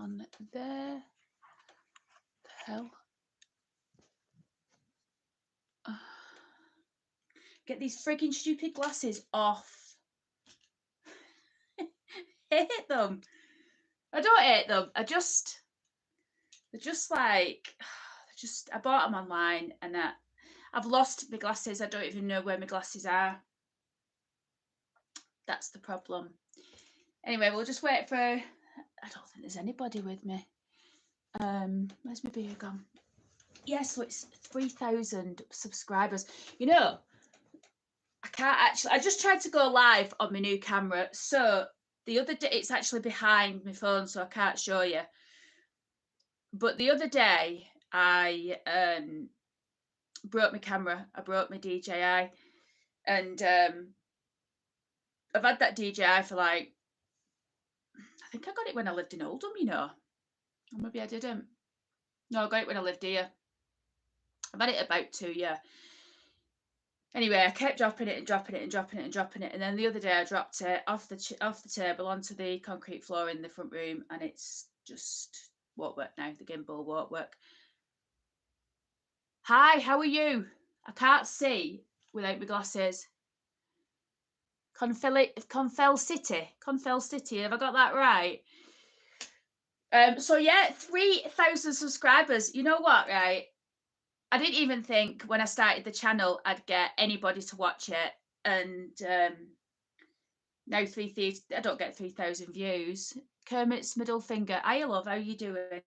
on there. The hell? Get these frigging stupid glasses off. Hate them. I don't hate them. They're just like, I bought them online and I've lost my glasses. I don't even know where my glasses are. That's the problem. Anyway, we'll just wait for, I don't think there's anybody with me. Where's my beer gone? Yeah, so it's 3,000 subscribers. You know, I can't actually, I just tried to go live on my new camera. So the other day, it's actually behind my phone, so I can't show you. But the other day, I broke my camera. I broke my DJI. And I've had that DJI for like, I think I got it when I lived in Oldham, you know. Or maybe I didn't. No, I got it when I lived here. I've had it about 2 years. Anyway, I kept dropping it and dropping it and dropping it and dropping it. And then the other day I dropped it off the table onto the concrete floor in the front room, and it's just won't work now. The gimbal won't work. Hi, how are you? I can't see without my glasses. Confell City. Have I got that right? So yeah, 3,000 subscribers. You know what, right? I didn't even think when I started the channel I'd get anybody to watch it, and now 3,000. I don't get 3,000 views. Kermit's middle finger. Hi, love. How you doing?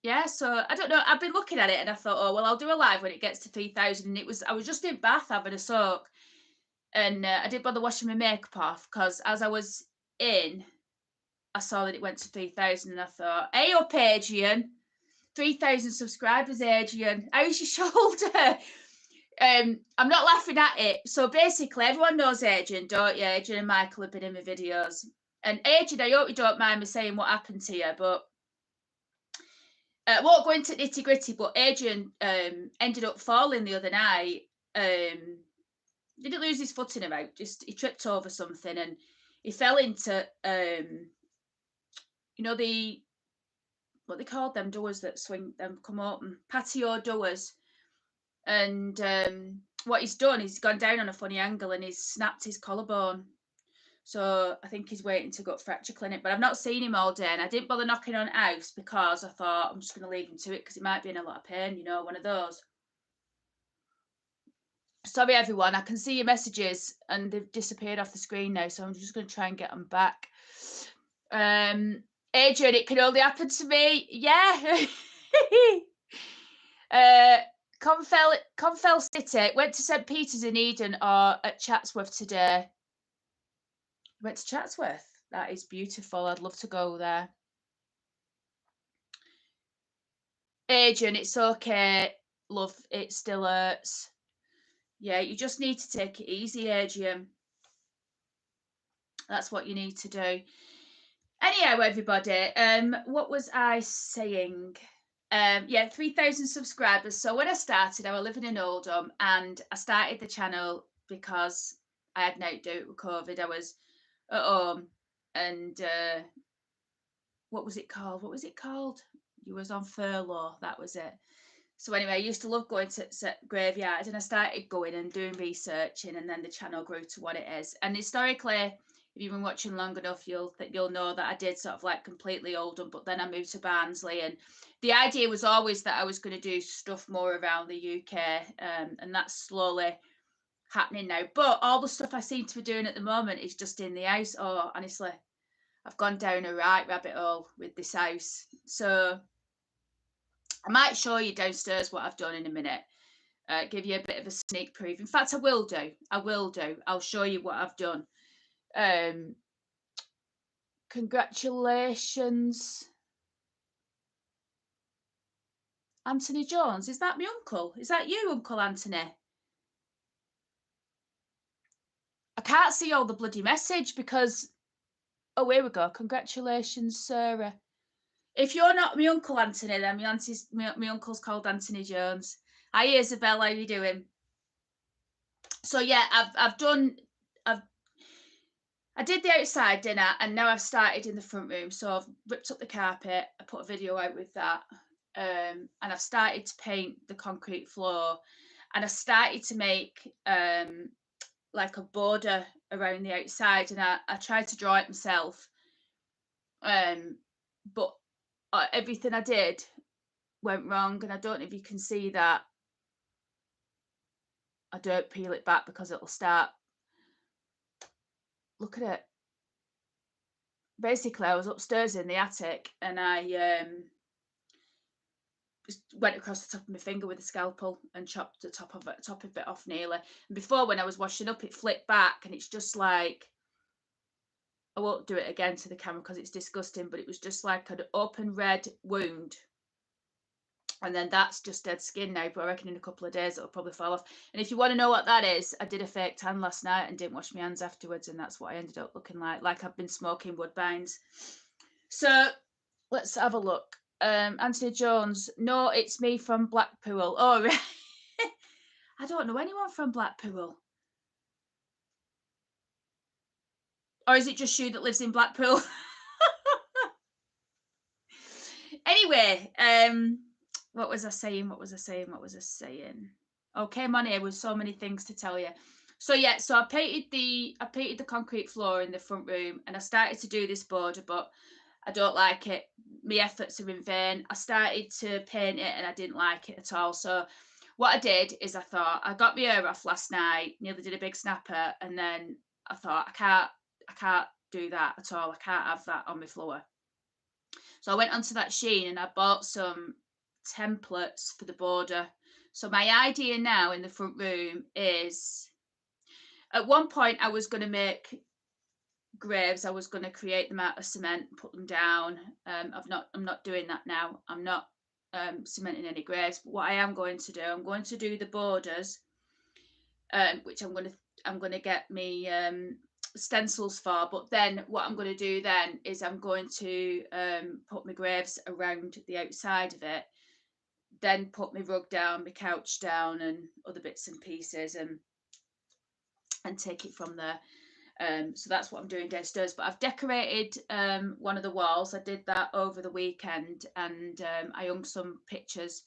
Yeah. So I don't know. I've been looking at it and I thought, oh well, I'll do a live when it gets to 3,000. And I was just in Bath having a soak, and I didn't bother washing my makeup off because as I was in, I saw that it went to 3,000, and I thought, hey up, Adrian. 3,000 subscribers, Adrian. How's your shoulder? I'm not laughing at it. So basically, everyone knows Adrian, don't you? Adrian and Michael have been in my videos. And Adrian, I hope you don't mind me saying what happened to you, but I won't go into nitty gritty. But Adrian ended up falling the other night. Didn't lose his footing about. Just he tripped over something and he fell into you know what they called them doors that swing them come open, patio doors. And what he's done is he's gone down on a funny angle and he's snapped his collarbone. So I think he's waiting to go to fracture clinic, but I've not seen him all day, and I didn't bother knocking on house because I thought I'm just going to leave him to it because he might be in a lot of pain, you know, one of those. Sorry everyone, I can see your messages and they've disappeared off the screen now, so I'm just going to try and get them back. Adrian, it can only happen to me. Yeah. Confell City. Went to St. Peter's in Eden or at Chatsworth today. Went to Chatsworth. That is beautiful. I'd love to go there. Adrian, it's okay. Love, it still hurts. Yeah, you just need to take it easy, Adrian. That's what you need to do. Anyhow, everybody, what was I saying? Yeah, 3,000 subscribers. So when I started, I was living in Oldham, and I started the channel because I had no doubt with COVID. I was at home, and what was it called? You was on furlough. That was it. So anyway, I used to love going to graveyards, and I started going and doing researching, and then the channel grew to what it is. And historically, if you've been watching long enough, you'll know that I did sort of like completely Oldham, but then I moved to Barnsley, and the idea was always that I was going to do stuff more around the UK, and that's slowly happening now. But all the stuff I seem to be doing at the moment is just in the house. Oh, honestly, I've gone down a right rabbit hole with this house. So I might show you downstairs what I've done in a minute. Give you a bit of a sneak preview. In fact, I will do. I'll show you what I've done. Congratulations, Anthony Jones. Is that my uncle? Is that you, Uncle Anthony? I can't see all the bloody message because... Oh, here we go. Congratulations, Sarah. If you're not my Uncle Anthony, then my uncle's called Anthony Jones. Hi, Isabel. How you doing? So yeah, I've I did the outside dinner, and now I've started in the front room. So I've ripped up the carpet. I put a video out with that, and I've started to paint the concrete floor, and I started to make like a border around the outside, and I tried to draw it myself, but everything I did went wrong, and I don't know if you can see that. I don't peel it back because it'll start. Look at it. Basically, I was upstairs in the attic, and I just went across the top of my finger with a scalpel and chopped the top of it off nearly. And before, when I was washing up, it flipped back, and it's just like, I won't do it again to the camera because it's disgusting, but it was just like an open red wound. And then that's just dead skin now, but I reckon in a couple of days it'll probably fall off. And if you want to know what that is, I did a fake tan last night and didn't wash my hands afterwards, and that's what I ended up looking like I've been smoking woodbines. So let's have a look. Anthony Jones, no, it's me from Blackpool. Oh, right. I don't know anyone from Blackpool. Or is it just you that lives in Blackpool? Anyway, what was I saying? Oh, came on here with so many things to tell you. So yeah, so I painted the concrete floor in the front room, and I started to do this border, but I don't like it. My efforts are in vain. I started to paint it and I didn't like it at all. So what I did is I thought, I got my hair off last night, nearly did a big snapper, and then I thought, I can't do that at all. I can't have that on my floor. So I went onto that Shein and I bought some templates for the border. So my idea now in the front room is, at one point I was going to make graves. I was going to create them out of cement, put them down. I'm not doing that now. I'm not cementing any graves. But what I am going to do, I'm going to do the borders, which I'm going to get me stencils for. But then what I'm going to do then is I'm going to put my graves around the outside of it, then put my rug down, my couch down, and other bits and pieces, and take it from there. So that's what I'm doing downstairs. But I've decorated one of the walls. I did that over the weekend, and I hung some pictures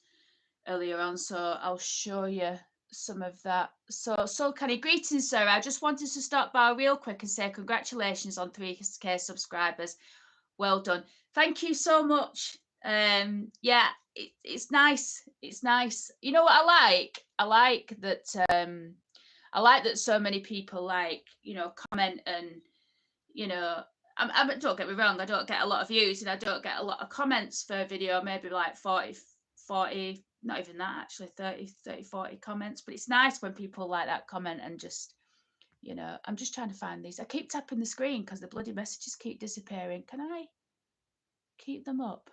earlier on, so I'll show you some of that. So Kenny, greetings, sir. I just wanted to stop by real quick and say congratulations on 3K subscribers. Well done. Thank you so much. Yeah, it's nice. It's nice. You know what I like? I like that so many people comment, and don't get me wrong, I don't get a lot of views and I don't get a lot of comments for a video, maybe like 40, not even that actually, 30, 40 comments, but it's nice when people like that comment and just, I'm just trying to find these. I keep tapping the screen because the bloody messages keep disappearing. Can I keep them up?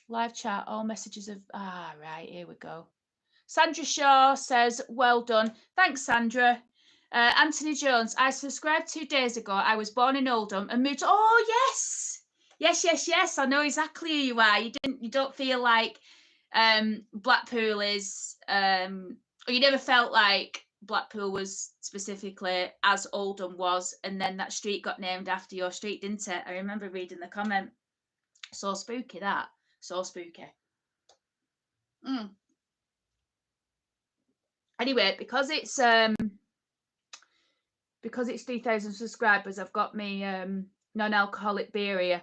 Live chat, all messages of, right, here we go. Sandra Shaw says, well done. Thanks, Sandra. Anthony Jones, I subscribed 2 days ago. I was born in Oldham and moved. Oh, yes. Yes. I know exactly who you are. You don't feel like Blackpool is, or you never felt like Blackpool was specifically as Oldham was, and then that street got named after your street, didn't it? I remember reading the comment. So spooky, that. So spooky. Anyway, because it's 3,000 subscribers, I've got me non-alcoholic beer here.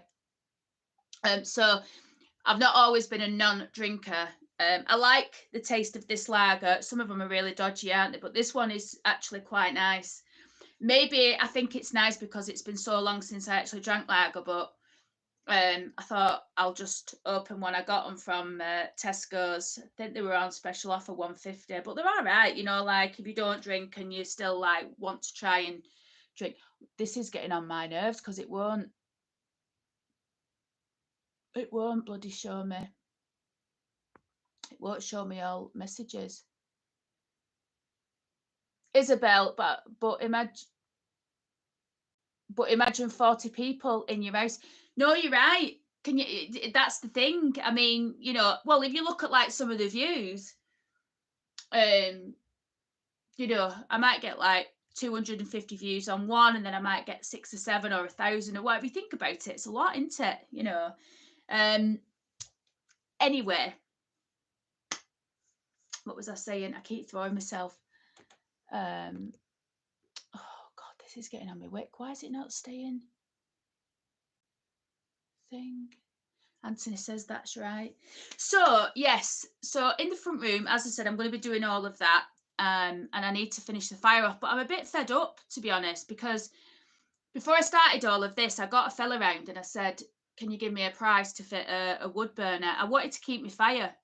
So I've not always been a non-drinker. I like the taste of this lager. Some of them are really dodgy, aren't they? But this one is actually quite nice. Maybe I think it's nice because it's been so long since I actually drank lager, but I thought I'll just open one. I got them from Tesco's. I think they were on special offer, 150, but they're all right, like if you don't drink and you still like want to try and drink. This is getting on my nerves because it won't bloody show me. It won't show me all messages. Isabel, but imagine 40 people in your house. No, you're right. That's the thing. I mean, well, if you look at like some of the views, I might get like 250 views on one, and then I might get 6 or 7 or 1,000 or whatever. You think about it, it's a lot, isn't it? You know. Anyway, what was I saying? I keep throwing myself. Oh God, this is getting on my wick. Why is it not staying? Thing. Anthony says that's right. So yes, so in the front room, as I said, I'm going to be doing all of that, and I need to finish the fire off. But I'm a bit fed up, to be honest, because before I started all of this, I got a fella round and I said, "Can you give me a price to fit a wood burner?" I wanted to keep my fire,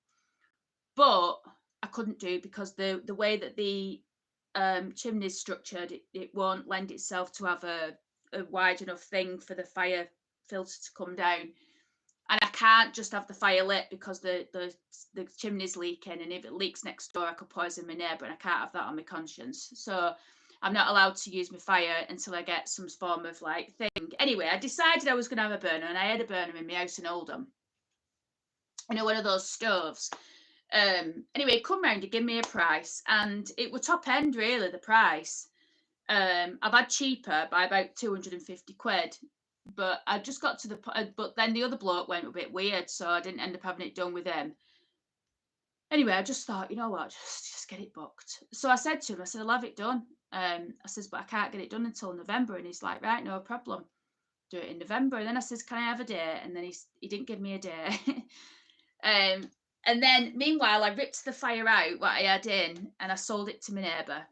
but I couldn't do because the way that the chimney is structured, it won't lend itself to have a wide enough thing for the fire filter to come down. And I can't just have the fire lit because the chimney's leaking, and if it leaks next door, I could poison my neighbour, and I can't have that on my conscience. So I'm not allowed to use my fire until I get some form of like thing. Anyway, I decided I was going to have a burner, and I had a burner in my house in Oldham. You know, one of those stoves. Anyway, come round to give me a price, and it was top end really, the price. I've had cheaper by about 250 quid, but I just got to the but then the other bloke went a bit weird, so I didn't end up having it done with him. Anyway, I just thought, you know what, just get it booked. So I said to him, I said, I'll have it done. I says, but I can't get it done until November. And he's like, right, no problem, do it in November. And then I says, can I have a date? And then he didn't give me a date. And then meanwhile, I ripped the fire out what I had in, and I sold it to my neighbour.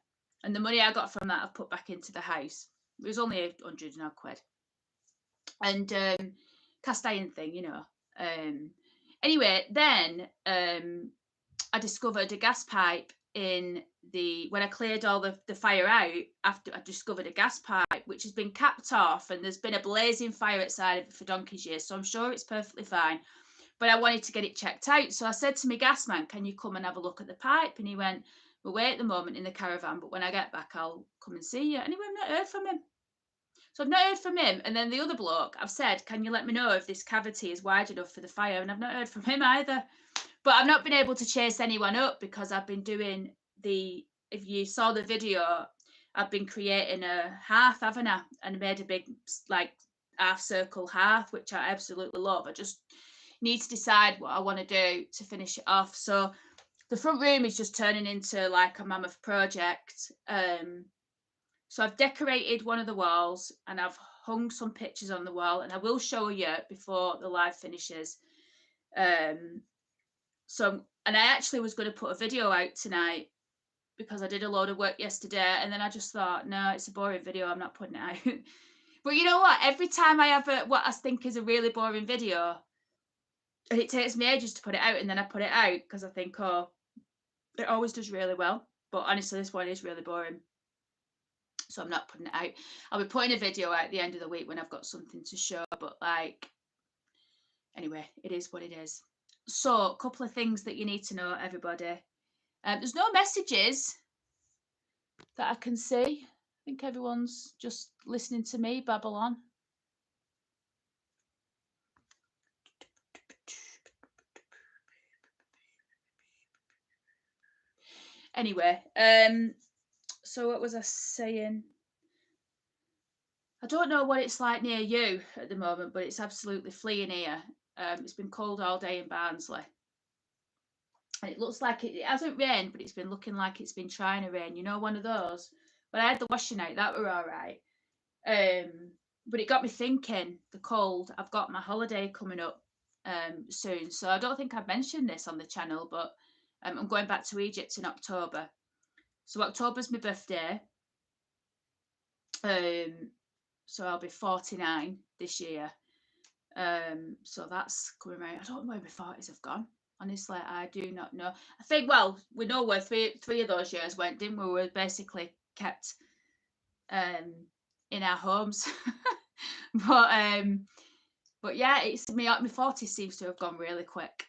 And the money I got from that, I've put back into the house. It was only 100 and odd quid. And cast iron thing, you know. Anyway, then I discovered a gas pipe when I cleared all the fire out. After I discovered a gas pipe which has been capped off, and there's been a blazing fire outside of it for donkey's years, so I'm sure it's perfectly fine. But I wanted to get it checked out, so I said to my gas man, can you come and have a look at the pipe? And he went, we're away at the moment in the caravan, but when I get back I'll come and see you. Anyway, I've not heard from him. So I've not heard from him. And then the other bloke, I've said, can you let me know if this cavity is wide enough for the fire? And I've not heard from him either. But I've not been able to chase anyone up because I've been doing if you saw the video, I've been creating a hearth, haven't I? And I made a big like half circle hearth, which I absolutely love. I just need to decide what I want to do to finish it off. So the front room is just turning into like a mammoth project. So I've decorated one of the walls, and I've hung some pictures on the wall, and I will show you before the live finishes. And I actually was going to put a video out tonight because I did a load of work yesterday, and then I just thought, no, it's a boring video, I'm not putting it out. But you know what? Every time I have what I think is a really boring video, and it takes me ages to put it out, and then I put it out because I think, oh, it always does really well. But honestly, this one is really boring, so I'm not putting it out. I'll be putting a video out at the end of the week when I've got something to show. But like, anyway, it is what it is. So a couple of things that you need to know, everybody. There's no messages that I can see. I think everyone's just listening to me babble on. Anyway, so what was I saying? I don't know what it's like near you at the moment, but it's absolutely fleeing here. It's been cold all day in Barnsley. And it looks like it hasn't rained, but it's been looking like it's been trying to rain. You know, one of those. But I had the washing out, that were all right. But it got me thinking, the cold. I've got my holiday coming up soon. So I don't think I've mentioned this on the channel, but I'm going back to Egypt in October. So October's my birthday. So I'll be 49 this year. So that's coming around. I don't know where my 40s have gone. Honestly, I do not know. I think, well, we know where three of those years went, didn't we? We were basically kept in our homes. But yeah, it's me. My 40s seems to have gone really quick.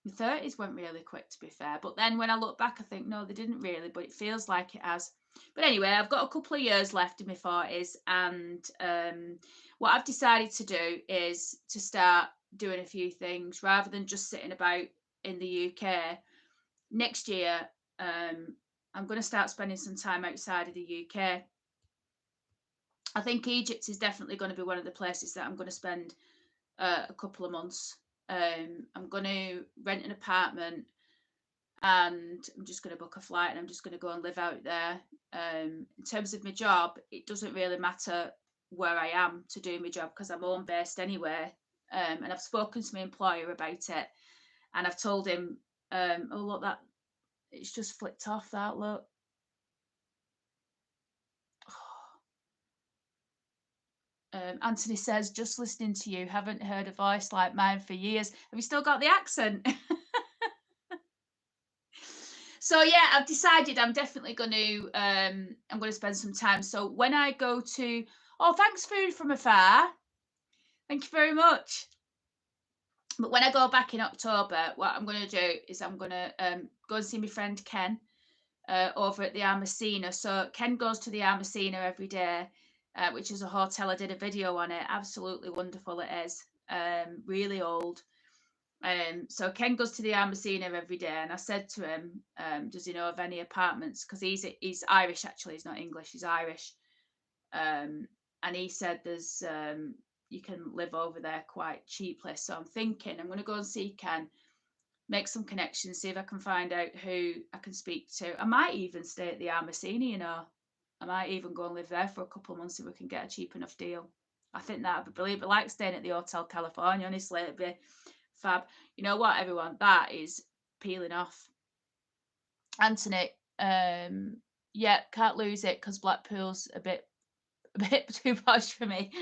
My 30s went really quick, to be fair. But then when I look back, I think, no, they didn't really, but it feels like it has. But anyway, I've got a couple of years left in my 40s, and what I've decided to do is to start doing a few things rather than just sitting about in the UK. Next year, I'm going to start spending some time outside of the UK. I think Egypt is definitely going to be one of the places that I'm going to spend a couple of months. I'm going to rent an apartment, and I'm just going to book a flight, and I'm just going to go and live out there. In terms of my job, it doesn't really matter where I am to do my job because I'm home based anyway. And I've spoken to my employer about it, and I've told him, oh look, that it's just flicked off. That look. Anthony says, just listening to you, haven't heard a voice like mine for years. Have you still got the accent? So yeah, I've decided I'm definitely going to I'm going to spend some time. So when I go to, oh, thanks, Food from Afar. Thank you very much. But when I go back in October, what I'm going to do is I'm going to go and see my friend Ken over at the Armacina. So Ken goes to the Armacina every day, which is a hotel. I did a video on it. Absolutely wonderful it is. Really old. So Ken goes to the Armacina every day, and I said to him, does he know of any apartments? Because he's Irish, actually. He's not English, he's Irish. And he said there's you can live over there quite cheaply. So I'm thinking I'm going to go and see Ken, make some connections, see if I can find out who I can speak to. I might even stay at the Armacina, you know. I might even go and live there for a couple of months if we can get a cheap enough deal. I think that would be brilliant. But like staying at the Hotel California, honestly, it'd be fab. You know what, everyone? That is peeling off. Anthony, yeah, can't lose it because Blackpool's a bit too posh for me.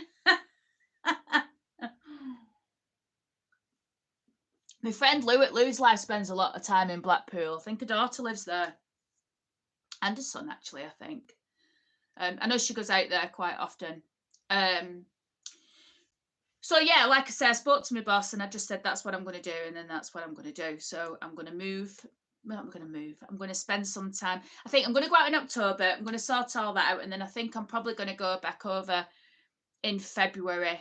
My friend Lou at Lou's Life spends a lot of time in Blackpool. I think her daughter lives there. And her son, actually, I think. I know she goes out there quite often. So yeah, like I said, I spoke to my boss and I just said that's what I'm going to do, and then that's what I'm going to do. So I'm going to move. Well, I'm going to spend some time. I think I'm going to go out in October. I'm going to sort all that out, and then I think I'm probably going to go back over in February,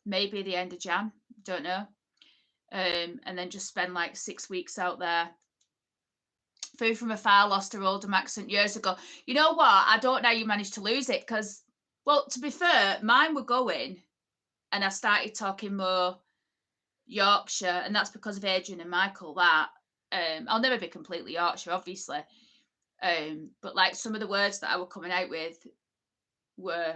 maybe the end of Jan. Don't know. And then just spend like 6 weeks out there. Food from Afar lost her Oldham accent years ago. You know what? I don't know how you managed to lose it because, well, to be fair, mine were going, and I started talking more Yorkshire, and that's because of Adrian and Michael. That I'll never be completely Yorkshire, obviously, but like some of the words that I were coming out with were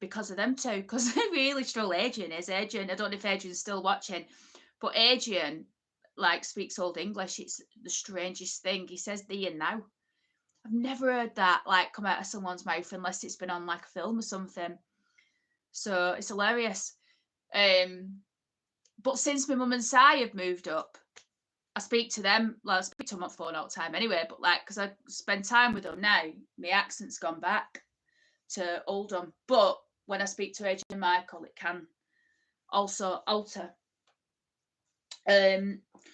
because of them too. Because I really struggle. Adrian. I don't know if Adrian's still watching, but Adrian like speaks Old English. It's the strangest thing. He says "thee" and "now." I've never heard that like come out of someone's mouth unless it's been on like a film or something. So it's hilarious. But since my mum and Si have moved up, I speak to them. Well, I speak to them on phone all the time anyway. But like, because I spend time with them now, my accent's gone back to Oldham. But when I speak to Adrian and Michael, it can also alter.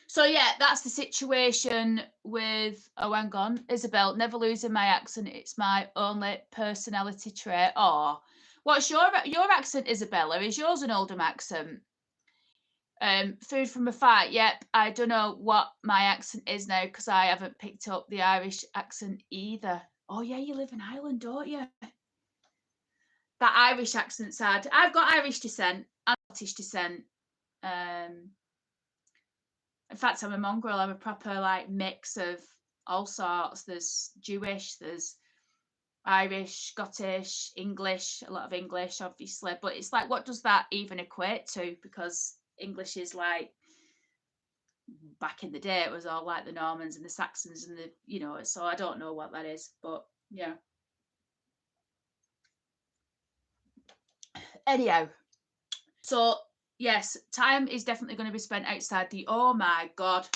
So yeah, that's the situation with, oh, hang on, Isabel, never losing my accent. It's my only personality trait. Oh, what's your accent, Isabella? Is yours an Oldham accent? Food from Afar. Yep, I don't know what my accent is now because I haven't picked up the Irish accent either. Oh yeah, you live in Ireland, don't you? That Irish accent's hard. I've got Irish descent and Scottish descent. In fact, I'm a mongrel. I'm a proper like mix of all sorts. There's Jewish, there's Irish, Scottish, English, a lot of English, obviously. But it's like, what does that even equate to? Because English is like, back in the day, it was all like the Normans and the Saxons and the, you know, so I don't know what that is. But yeah. Anyhow, so yes, time is definitely going to be spent outside the, oh my God.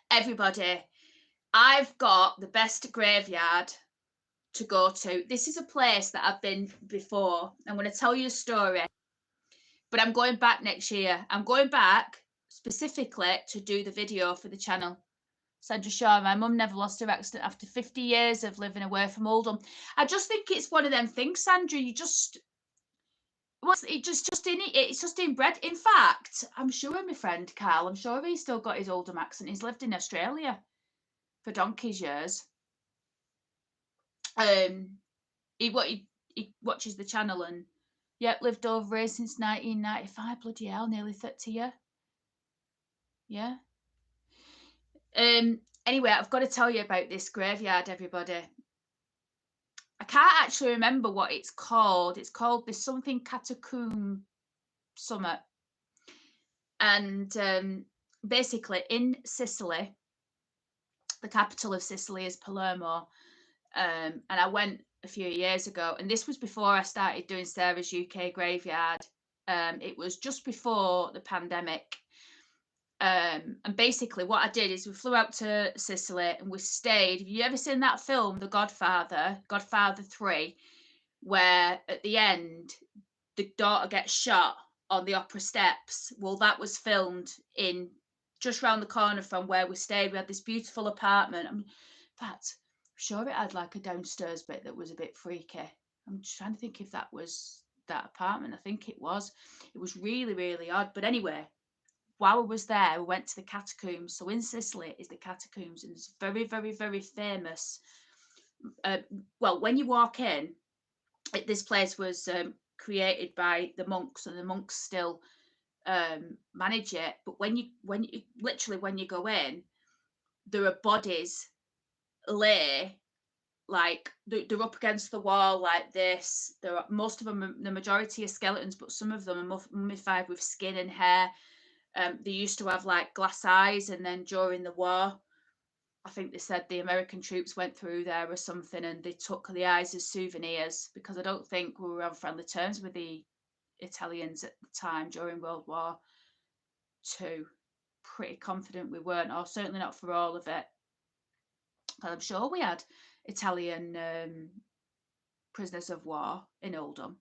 Everybody, I've got the best graveyard to go to. This is a place that I've been before. I'm going to tell you a story, but I'm going back next year. I'm going back specifically to do the video for the channel. Sandra Shaw, my mum never lost her accent after 50 years of living away from Oldham. I just think it's one of them things, Sandra. You just, it's just inbred. In fact, I'm sure my friend Carl, I'm sure he's still got his Oldham accent. He's lived in Australia for donkey's years. he watches the channel, and yep, lived over here since 1995. Bloody hell, nearly 30 years. Yeah. Anyway, I've got to tell you about this graveyard, everybody. I can't actually remember what it's called. It's called there's something catacomb summit. And basically in Sicily, the capital of Sicily is Palermo. And I went a few years ago, and this was before I started doing Sarah's UK Graveyard. It was just before the pandemic. And basically what I did is we flew out to Sicily and we stayed. Have you ever seen that film, The Godfather, Godfather 3, where at the end the daughter gets shot on the opera steps? Well, that was filmed in just round the corner from where we stayed. We had this beautiful apartment. In fact, I'm sure it had like a downstairs bit that was a bit freaky. I'm just trying to think if that was that apartment. I think it was. It was really, really odd. But anyway, while I was there, we went to the catacombs. So in Sicily is the catacombs, and it's very, very, very famous. Well, when you walk in, this place was created by the monks, and the monks still manage it. But when you literally when you go in, there are bodies lay like they're up against the wall like this. There are most of them, the majority are skeletons, but some of them are mummified with skin and hair. They used to have like glass eyes, and then during the war, I think they said the American troops went through there or something, and they took the eyes as souvenirs, because I don't think we were on friendly terms with the Italians at the time during World War II. Pretty confident we weren't, or certainly not for all of it. I'm sure we had Italian prisoners of war in Oldham.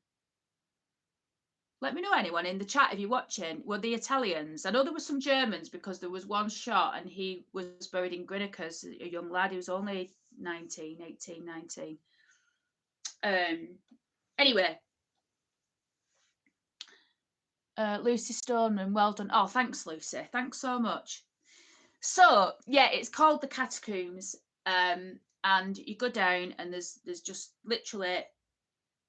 Let me know, anyone in the chat, if you're watching, were the Italians? I know there were some Germans, because there was one shot and he was buried in Grinnikers, a young lad. He was only 18, 19. Anyway, Lucy Stoneman, well done. Oh, thanks, Lucy. Thanks so much. So, yeah, it's called the Catacombs. And you go down, and there's just literally,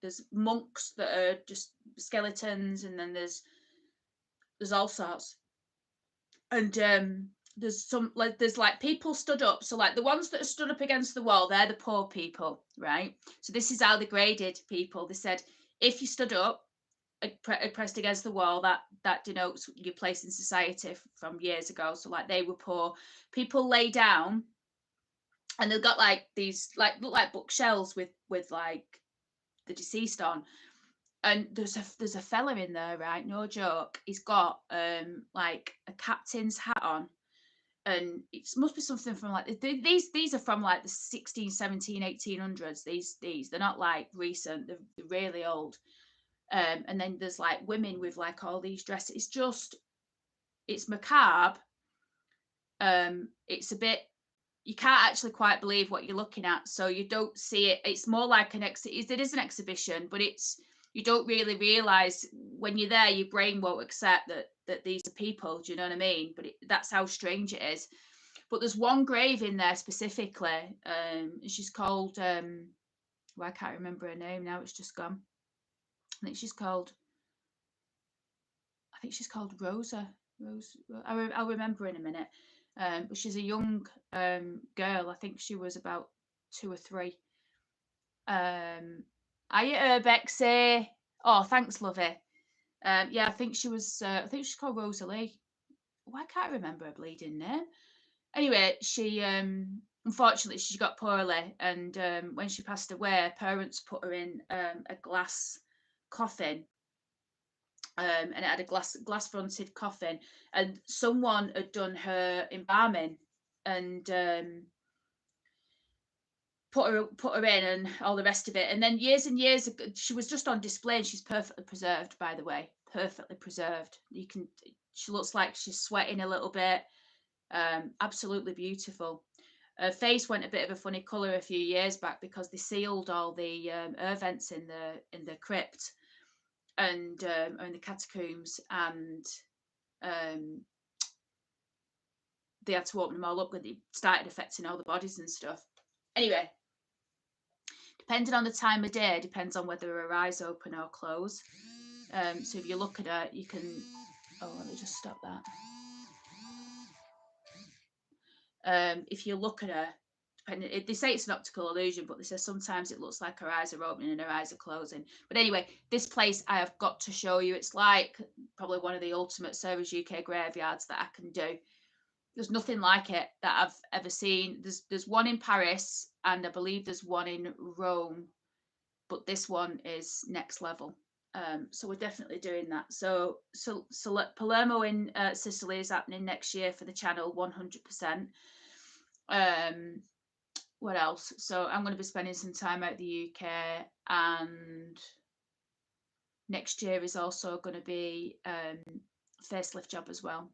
there's monks that are just skeletons, and then there's all sorts. And there's some like people stood up. So like the ones that are stood up against the wall, they're the poor people, right? So this is how they graded people. They said if you stood up, pressed against the wall, that denotes your place in society from years ago. So like they were poor. People lay down, and they've got like these like look like bookshelves with like the deceased on. And there's a fella in there, right? No joke. He's got like a captain's hat on, and it must be something from like these are from like the 16, 17, 1800s. These they're not like recent. They're really old. And then there's like women with like all these dresses. It's macabre. It's a bit, you can't actually quite believe what you're looking at, so you don't see it. It's more like it is an exhibition, but you don't really realize when you're there, your brain won't accept that these are people. Do you know what I mean? But that's how strange it is. But there's one grave in there specifically. She's called well, I can't remember her name now. It's just gone. I think she's called Rosa. I'll remember in a minute. But she's a young girl. I think she was about 2 or 3. Hiya, Bexy. Oh, thanks, Lovey. Yeah, I think she was. I think she's called Rosalie. Why can't I remember her bleeding name? Anyway, she unfortunately she got poorly, and when she passed away, her parents put her in a glass coffin. And it had a glass fronted coffin, and someone had done her embalming, and put her in, and all the rest of it. And then years and years ago, she was just on display, and she's perfectly preserved, by the way, perfectly preserved. She looks like she's sweating a little bit. Absolutely beautiful. Her face went a bit of a funny colour a few years back, because they sealed all the air vents in the crypt, and in the catacombs, and they had to open them all up when they started affecting all the bodies and stuff. Anyway, Depending on the time of day, depends on whether her eyes open or close. So if you look at her, you can. Oh, let me just stop that. If you look at her, they say it's an optical illusion, but they say sometimes it looks like her eyes are opening and her eyes are closing. But anyway, this place I have got to show you. It's like probably one of the ultimate Service UK graveyards that I can do. There's nothing like it that I've ever seen. There's one in Paris, and I believe there's one in Rome, but this one is next level. So we're definitely doing that. So Palermo in Sicily is happening next year for the channel, 100%. What else? So I'm going to be spending some time out the UK, and next year is also going to be facelift job as well,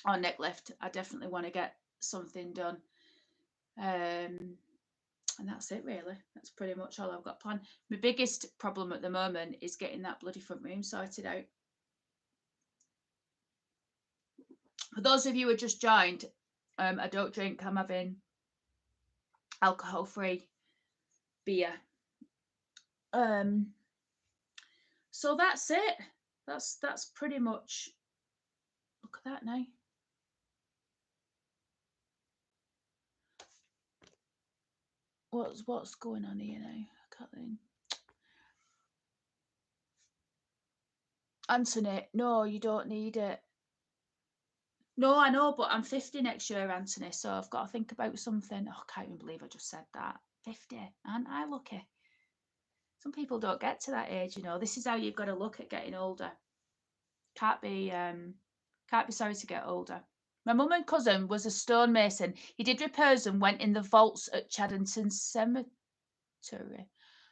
or neck lift. I definitely want to get something done. And that's it really. That's pretty much all I've got planned. My biggest problem at the moment is getting that bloody front room sorted out. For those of you who just joined, I don't drink. I'm having alcohol-free beer. So that's it. That's pretty much. Look at that now. What's going on here now? I can't think. Anthony, no, you don't need it. No, I know, but I'm 50 next year, Anthony, so I've got to think about something. Oh, I can't even believe I just said that. 50, aren't I lucky? Some people don't get to that age, you know. This is how you've got to look at getting older. Can't be sorry to get older. My mum and cousin was a stonemason. He did repairs and went in the vaults at Chaddington Cemetery.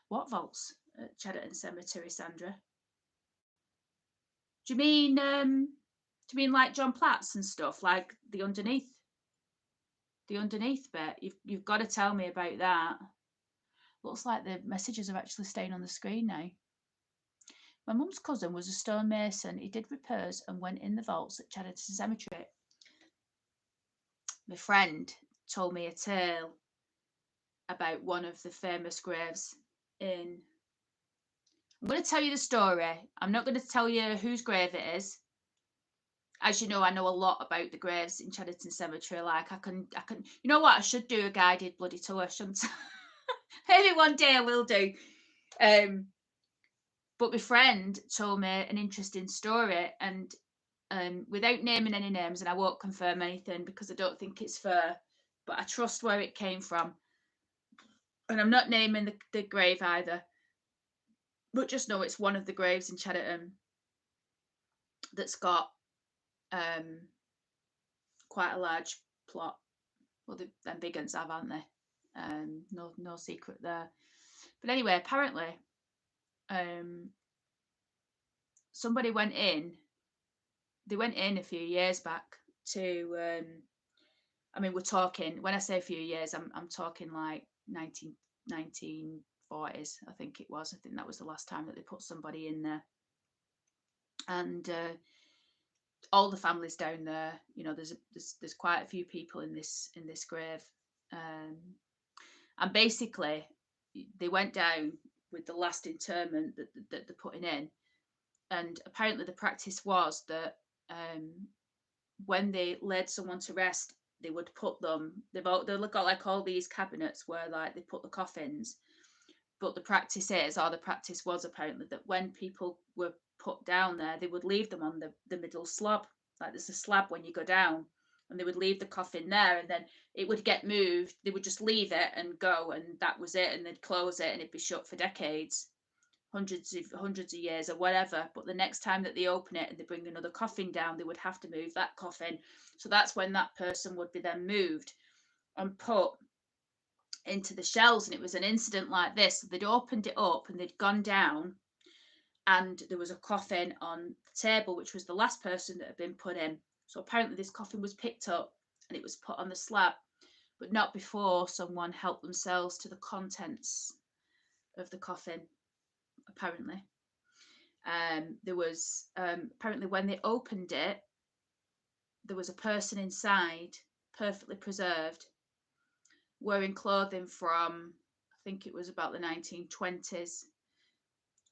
What vaults at Chaddington Cemetery, Sandra? Do you mean like John Platt's and stuff, like the underneath bit? You've got to tell me about that. Looks like the messages are actually staying on the screen now. My mum's cousin was a stonemason. He did repairs and went in the vaults at Chaddington Cemetery. My friend told me a tale about one of the famous graves in. I'm going to tell you the story. I'm not going to tell you whose grave it is. As you know, I know a lot about the graves in Chaddington Cemetery. Like I can. You know what? I should do a guided bloody tour, shouldn't I? Maybe one day I will do. But my friend told me an interesting story, and without naming any names, and I won't confirm anything because I don't think it's fair, but I trust where it came from. And I'm not naming the grave either, but just know it's one of the graves in Chaddington that's got quite a large plot. Well, them big ones have, aren't they? No secret there. But anyway, apparently, somebody went in. They went in a few years back to. I mean, we're talking. When I say a few years, I'm talking like 1940s. I think it was. I think that was the last time that they put somebody in there. And all the families down there, you know, there's quite a few people in this grave, and basically they went down with the last interment that they're putting in, and apparently the practice was that when they laid someone to rest, they would put them. They've got like all these cabinets where like they put the coffins, but the practice was apparently that when people were put down there, they would leave them on the middle slab. Like there's a slab when you go down, and they would leave the coffin there, and then it would get moved. They would just leave it and go, and that was it, and they'd close it, and it'd be shut for decades, hundreds of years or whatever. But the next time that they open it and they bring another coffin down, they would have to move that coffin. So that's when that person would be then moved and put into the shells. And it was an incident like this. They'd opened it up and they'd gone down, and there was a coffin on the table, which was the last person that had been put in. So apparently this coffin was picked up and it was put on the slab, but not before someone helped themselves to the contents of the coffin, apparently. There was apparently when they opened it, there was a person inside, perfectly preserved, wearing clothing from, I think it was about the 1920s.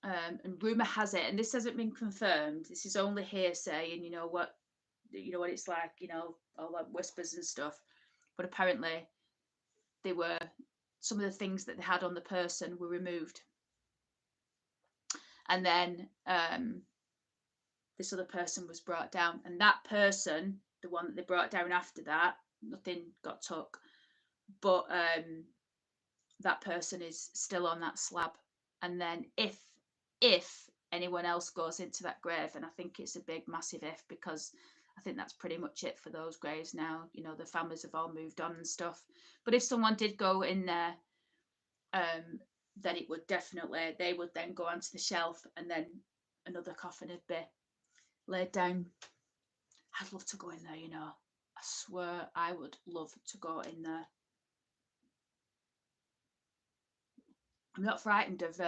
And rumor has it, and this hasn't been confirmed, this is only hearsay, and you know what it's like, all that whispers and stuff. But apparently some of the things that they had on the person were removed, and then this other person was brought down, and that person, the one that they brought down after that, nothing got took, but that person is still on that slab. And then if anyone else goes into that grave, and I think it's a big massive if, because I think that's pretty much it for those graves now, the families have all moved on and stuff. But if someone did go in there, then it would definitely, they would then go onto the shelf, and then another coffin would be laid down. I'd love to go in there, I swear I would love to go in there. I'm not frightened of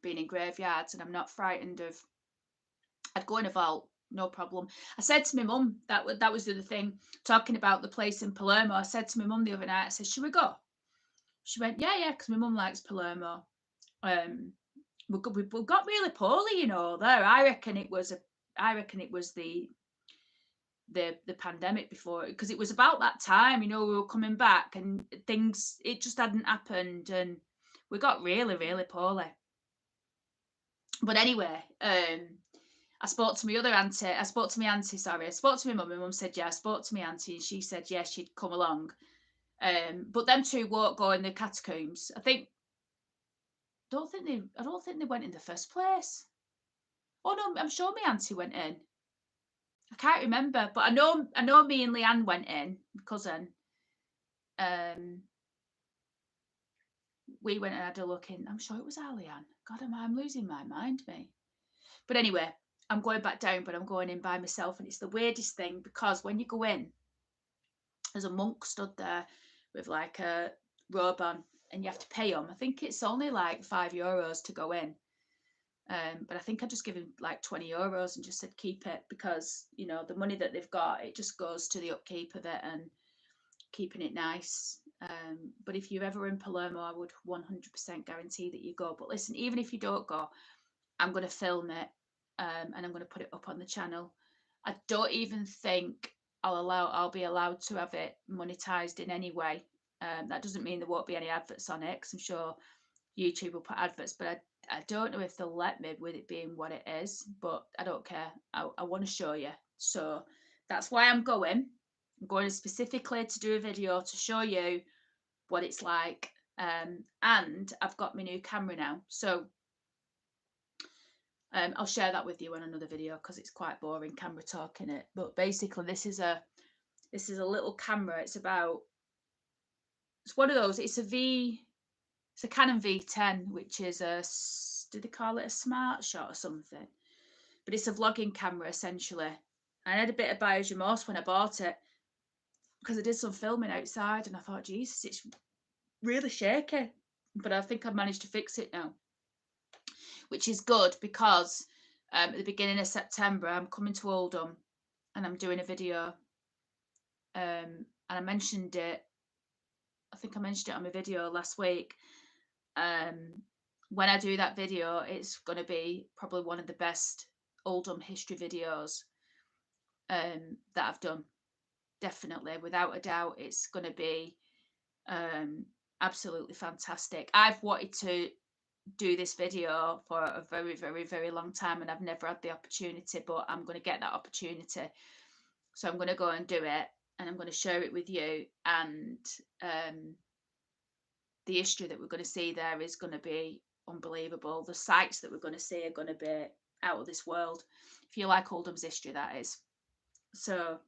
being in graveyards, and I'm not frightened of, I'd go in a vault, no problem. I said to my mum, that was the other thing, talking about the place in Palermo. I said to my mum the other night, I said, should we go? She went, yeah, because my mum likes Palermo. We got really poorly, there. I reckon it was the pandemic before, because it was about that time, we were coming back and things, it just hadn't happened, and we got really, really poorly. But anyway, I spoke to my other auntie. I spoke to my mum. My mum said, yeah. I spoke to my auntie, and she said, yeah, she'd come along. But them two won't go in the catacombs. I don't think they went in the first place. Oh no, I'm sure my auntie went in. I can't remember, but I know me and Leanne went in, my cousin. We went and had a look in. I'm sure it was our Leanne. God, I'm losing my mind, me. But anyway, I'm going back down, but I'm going in by myself, and it's the weirdest thing, because when you go in, there's a monk stood there with like a robe on, and you have to pay him. I think it's only like €5 to go in. But I think I just give him like €20 and just said keep it, because the money that they've got, it just goes to the upkeep of it and keeping it nice. But if you're ever in Palermo, I would 100% guarantee that you go. But listen, even if you don't go, I'm going to film it, and I'm going to put it up on the channel. I don't even think I'll be allowed to have it monetized in any way. That doesn't mean there won't be any adverts on it, because I'm sure YouTube will put adverts, but I don't know if they'll let me, with it being what it is, but I don't care. I want to show you. So that's why I'm going. I'm going specifically to do a video to show you what it's like. And I've got my new camera now. So I'll share that with you on another video, because it's quite boring camera talking it. But basically, this is a little camera. It's one of those. It's a Canon V10, which is did they call it a smart shot or something? But it's a vlogging camera essentially. I had a bit of buyer's remorse when I bought it, because I did some filming outside, and I thought, Jesus, it's really shaky. But I think I've managed to fix it now, which is good, because at the beginning of September, I'm coming to Oldham, and I'm doing a video. And I mentioned it. I think I mentioned it on my video last week. When I do that video, it's going to be probably one of the best Oldham history videos that I've done. Definitely, without a doubt, it's going to be absolutely fantastic. I've wanted to do this video for a very, very, very long time, and I've never had the opportunity, but I'm going to get that opportunity. So I'm going to go and do it, and I'm going to share it with you. And the history that we're going to see there is going to be unbelievable. The sites that we're going to see are going to be out of this world. If you like Oldham's history, that is. So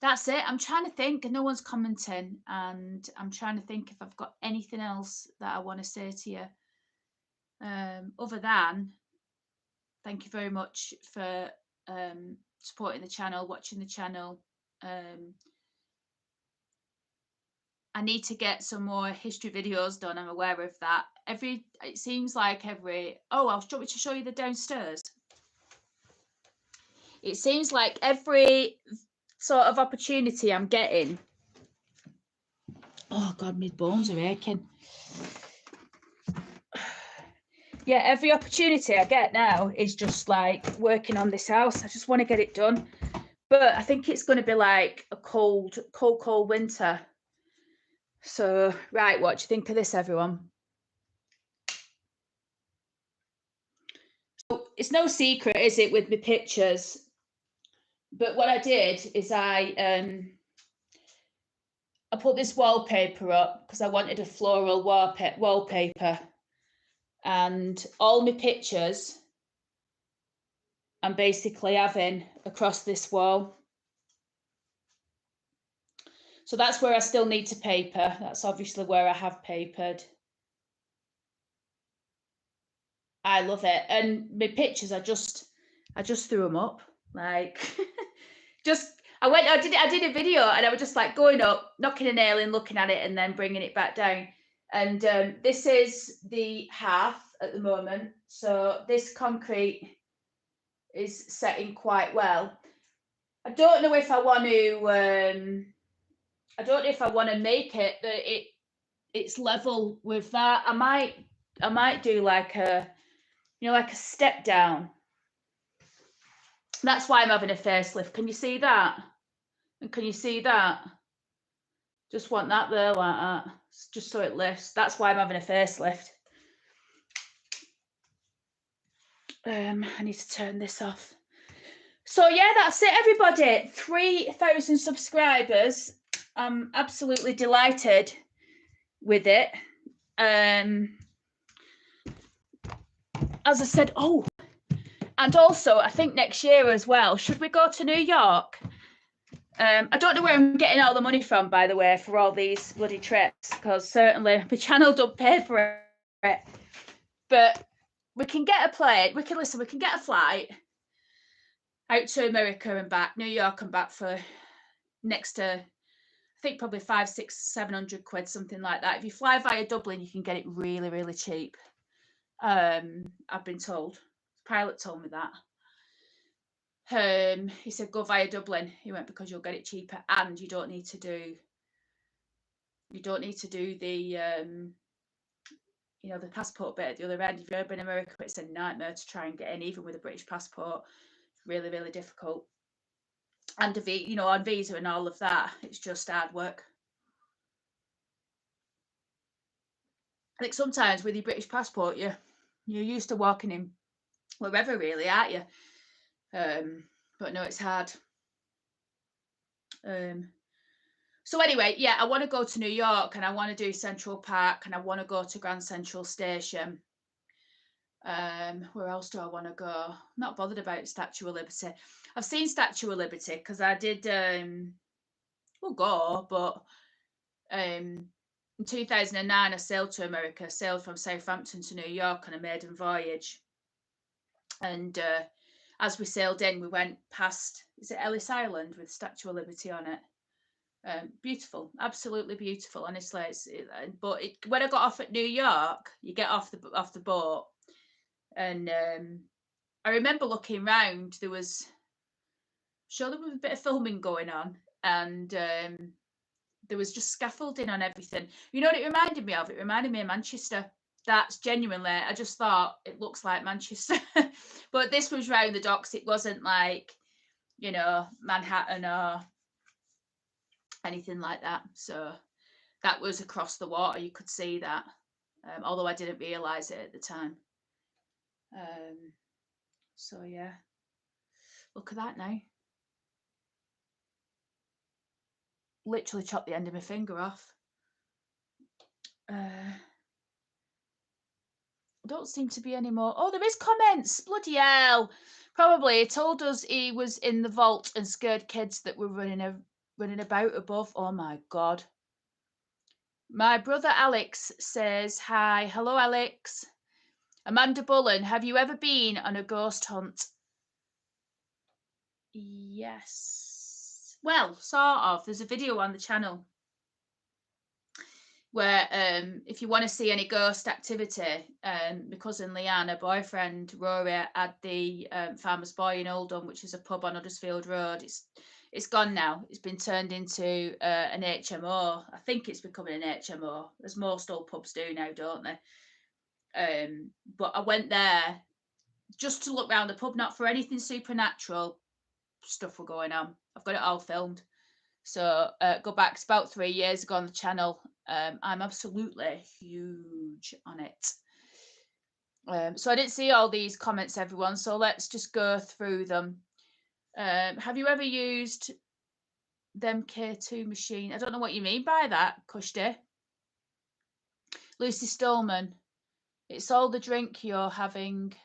that's it. I'm trying to think, and no one's commenting, and I'm trying to think if I've got anything else that I want to say to you, other than thank you very much for supporting the channel, watching the channel. I need to get some more history videos done. I'm aware of that. It seems like oh, I'll want me to show you the downstairs. It seems like every sort of opportunity I'm getting, Oh God, my bones are aching. Yeah, every opportunity I get now is just like working on this house. I just want to get it done. But I think it's going to be like a cold winter. So, right, what do you think of this, everyone? So, it's no secret, is it, with my pictures? But what I did is I put this wallpaper up because I wanted a floral wallpaper. And all my pictures I'm basically having across this wall. So that's where I still need to paper. That's obviously where I have papered. I love it. And my pictures, I just threw them up. Like I did a video and I was just like going up, knocking a nail in, looking at it, and then bringing it back down. And this is the hearth at the moment. So this concrete is setting quite well. I don't know if I want to. I don't know if I want to make it that it's level with that. I might do like a, like a step down. That's why I'm having a facelift. Can you see that? And can you see that? Just want that there like that, just so it lifts. That's why I'm having a facelift. I need to turn this off. So yeah, that's it, everybody. 3,000 subscribers. I'm absolutely delighted with it. As I said, and also I think next year as well, should we go to New York? I don't know where I'm getting all the money from, by the way, for all these bloody trips, because certainly my channel don't pay for it. But we can get a plane. We can get a flight out to America and back, New York and back for next to, I think probably 500, 600, 700 quid, something like that. If you fly via Dublin, you can get it really, really cheap. I've been told. The pilot told me that. He said go via Dublin. He went because you'll get it cheaper, and you don't need to do the the passport bit at the other end. If you've ever been in America, it's a nightmare to try and get in, even with a British passport. It's really, really difficult. And on visa and all of that, it's just hard work. I think sometimes with your British passport, you're used to walking in wherever, really, aren't you? But no, it's hard. So anyway, yeah, I want to go to New York and I want to do Central Park and I want to go to Grand Central Station. Where else do I want to go? I'm not bothered about Statue of Liberty. I've seen Statue of Liberty because I did we'll go, but in 2009 I sailed to America, sailed from Southampton to New York on a maiden voyage. And as we sailed in, we went past, is it Ellis Island with Statue of Liberty on it? Beautiful, absolutely beautiful. Honestly, when I got off at New York, you get off the boat, and I remember looking round. There was a bit of filming going on, and there was just scaffolding on everything. You know what it reminded me of? It reminded me of Manchester. That's genuinely, I just thought it looks like Manchester. But this was round the docks. It wasn't like, Manhattan or anything like that. So that was across the water. You could see that, although I didn't realise it at the time. So yeah, look at that now. Literally chopped the end of my finger off. Don't seem to be any more. Oh, there is comments. Bloody hell. Probably he told us he was in the vault and scared kids that were running about above. Oh my God. My brother Alex says hi. Hello, Alex. Amanda Bullen, have you ever been on a ghost hunt? Yes. Well, sort of. There's a video on the channel where if you want to see any ghost activity, my cousin Leanne, her boyfriend Rory, had the Farmer's Boy in Oldham, which is a pub on Huddersfield Road. It's It's gone now. It's been turned into an HMO. I think it's becoming an HMO, as most old pubs do now, don't they? But I went there just to look round the pub, not for anything supernatural. Stuff were going on. I've got it all filmed. So go back. It's about 3 years ago on the channel. I'm absolutely huge on it. So I didn't see all these comments, everyone. So let's just go through them. Have you ever used them K2 machine? I don't know what you mean by that, Kushti. Lucy Stolman. It's all the drink you're having.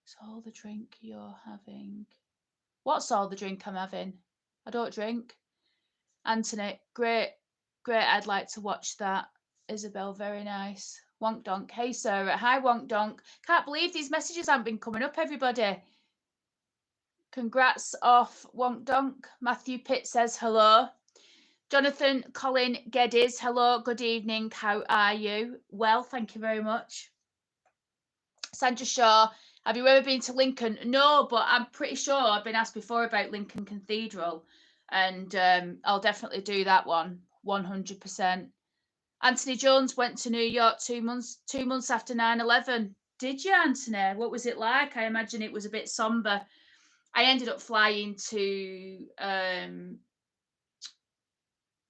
It's all the drink you're having. What's all the drink I'm having? I don't drink. Anthony, great. I'd like to watch that. Isabel, very nice. Wonk Donk. Hey, Sarah. Hi, Wonk Donk. Can't believe these messages haven't been coming up, everybody. Congrats off, Wonk Donk. Matthew Pitt says hello. Jonathan Colin Geddes, hello, good evening. How are you? Well, thank you very much. Sandra Shaw, have you ever been to Lincoln? No, but I'm pretty sure I've been asked before about Lincoln Cathedral, and I'll definitely do that one, 100%. Anthony Jones went to New York 2 months after 9/11. Did you, Anthony? What was it like? I imagine it was a bit somber. I ended up flying to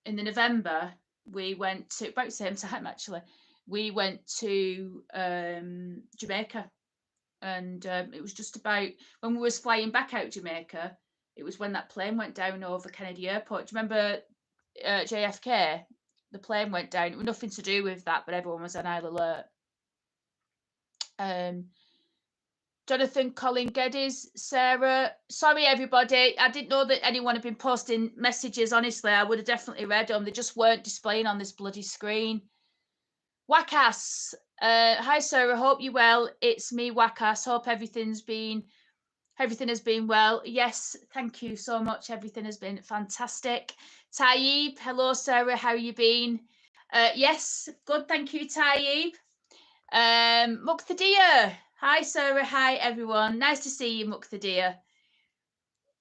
in the November. We went to about the same time actually. We went to Jamaica, and it was just about when we was flying back out Jamaica. It was when that plane went down over Kennedy Airport. Do you remember JFK? The plane went down. It was nothing to do with that, but everyone was on high alert. Jonathan Colin Geddes, Sarah. Sorry, everybody. I didn't know that anyone had been posting messages. Honestly, I would have definitely read them. They just weren't displaying on this bloody screen. Wackass. Hi, Sarah. Hope you're well. It's me, Wackass. Hope everything has been well. Yes, thank you so much. Everything has been fantastic. Taib, hello, Sarah. How you been? Yes, good. Thank you, Taib. Muqtadia. Hi, Sarah. Hi, everyone. Nice to see you, Muqtadia.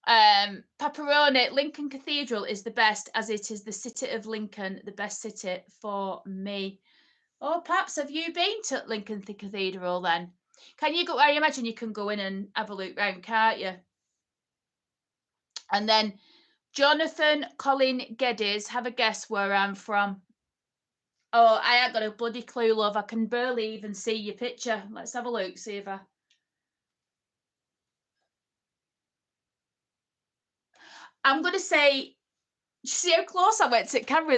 Pepperoni, Lincoln Cathedral is the best, as it is the city of Lincoln, the best city for me. Oh, perhaps have you been to Lincoln Cathedral then? Can you go? I imagine you can go in and have a look round, can't you? And then Jonathan Colin Geddes, have a guess where I'm from. Oh, I ain't got a bloody clue, love. I can barely even see your picture. Let's have a look, see if I'm going to say, see how close I went to the camera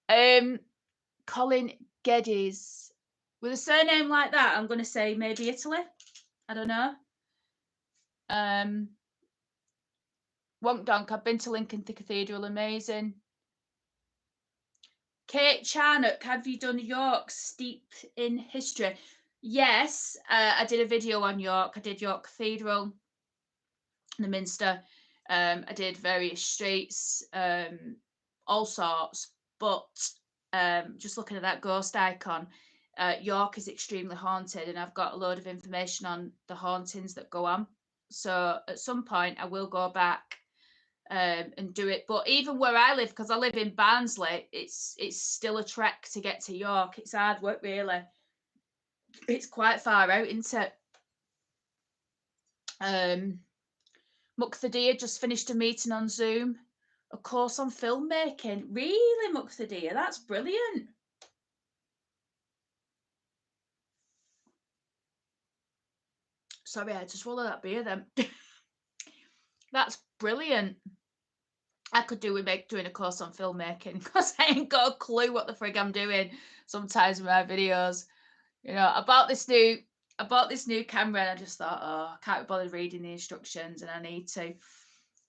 then? Colin Geddes. With a surname like that, I'm going to say maybe Italy. I don't know. Wonk Donk, I've been to Lincoln Cathedral, amazing. Kate Charnock, have you done York steeped in history? Yes, I did a video on York. I did York Cathedral, the Minster. I did various streets, all sorts. But just looking at that ghost icon, York is extremely haunted, and I've got a load of information on the hauntings that go on. So at some point, I will go back and do it. But even where I live, because I live in Barnsley, it's still a trek to get to York. It's hard work, really. It's quite far out, isn't it? Muqtadia just finished a meeting on Zoom, a course on filmmaking. Really, Muqtadia? That's brilliant. Sorry, I just swallowed that beer then. That's brilliant. I could do with doing a course on filmmaking, because I ain't got a clue what the frig I'm doing sometimes with my videos. You know, I bought this new camera, and I just thought, oh, I can't be bothered reading the instructions, and I need to.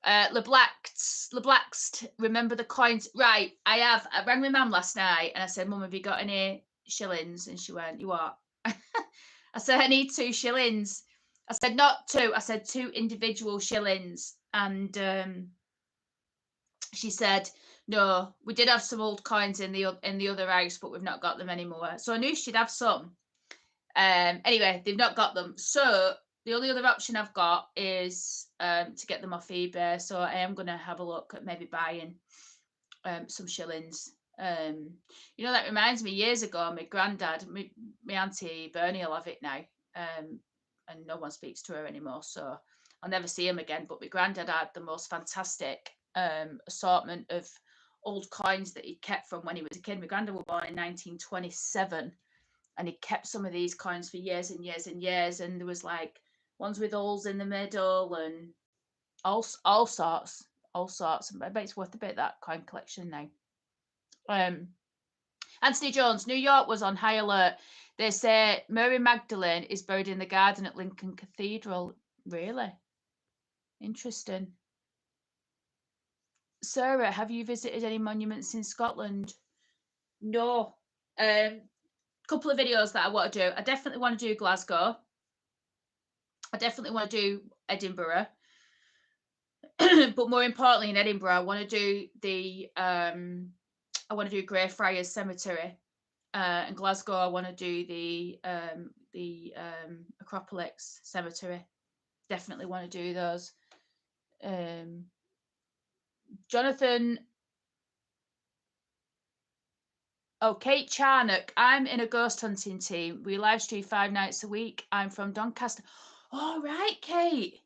LeBlackst, remember the coins? Right, I rang my mum last night, and I said, Mum, have you got any shillings? And she went, you what? I said, I need 2 shillings. I said, not 2. I said 2 individual shillings. And she said, no, we did have some old coins in the other house, but we've not got them anymore. So I knew she'd have some. Anyway, they've not got them. So The only other option I've got is to get them off eBay. So I am going to have a look at maybe buying some shillings. That reminds me, years ago, my granddad, my auntie Bernie will have it now, and no one speaks to her anymore, so I'll never see him again. But my granddad had the most fantastic assortment of old coins that he kept from when he was a kid. My granddad was born in 1927, and he kept some of these coins for years and years and years. And there was like ones with holes in the middle and all sorts, all sorts. I bet it's worth a bit, that coin collection now. Anthony Jones, New York was on high alert. They say Mary Magdalene is buried in the garden at Lincoln Cathedral. Really? Interesting. Sarah, have you visited any monuments in Scotland? No. Couple of videos that I want to do. I definitely want to do Glasgow. I definitely want to do Edinburgh. But more importantly, in Edinburgh, I want to do Greyfriars Cemetery. In Glasgow, I want to do the Acropolis Cemetery. Definitely want to do those. Jonathan. Oh, Kate Charnock. I'm in a ghost hunting team. We live stream 5 nights a week. I'm from Doncaster. All right, Kate.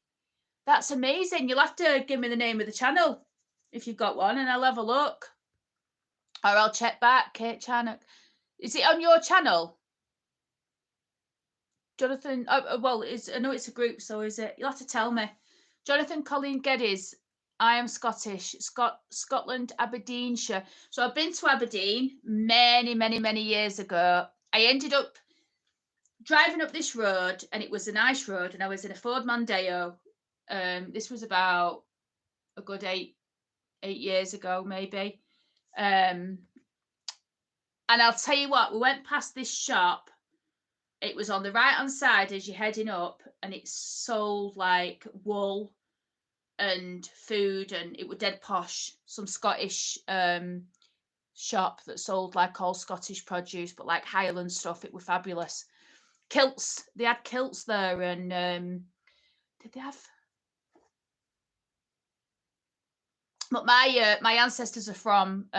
That's amazing. You'll have to give me the name of the channel if you've got one, and I'll have a look. Or I'll check back. Kate Charnock. Is it on your channel? Jonathan, well, I know it's a group, so is it? You'll have to tell me. Jonathan Colleen Geddes, I am Scottish, Scotland, Aberdeenshire. So I've been to Aberdeen many, many, many years ago. I ended up driving up this road, and it was a nice road, and I was in a Ford Mondeo. This was about a good eight years ago, maybe. And I'll tell you what, we went past this shop. It was on the right hand side as you're heading up, and it sold like wool and food, and it was dead posh. Some Scottish shop that sold like all Scottish produce, but like Highland stuff. It was fabulous. Kilts, they had kilts there, and did they have? But my ancestors are from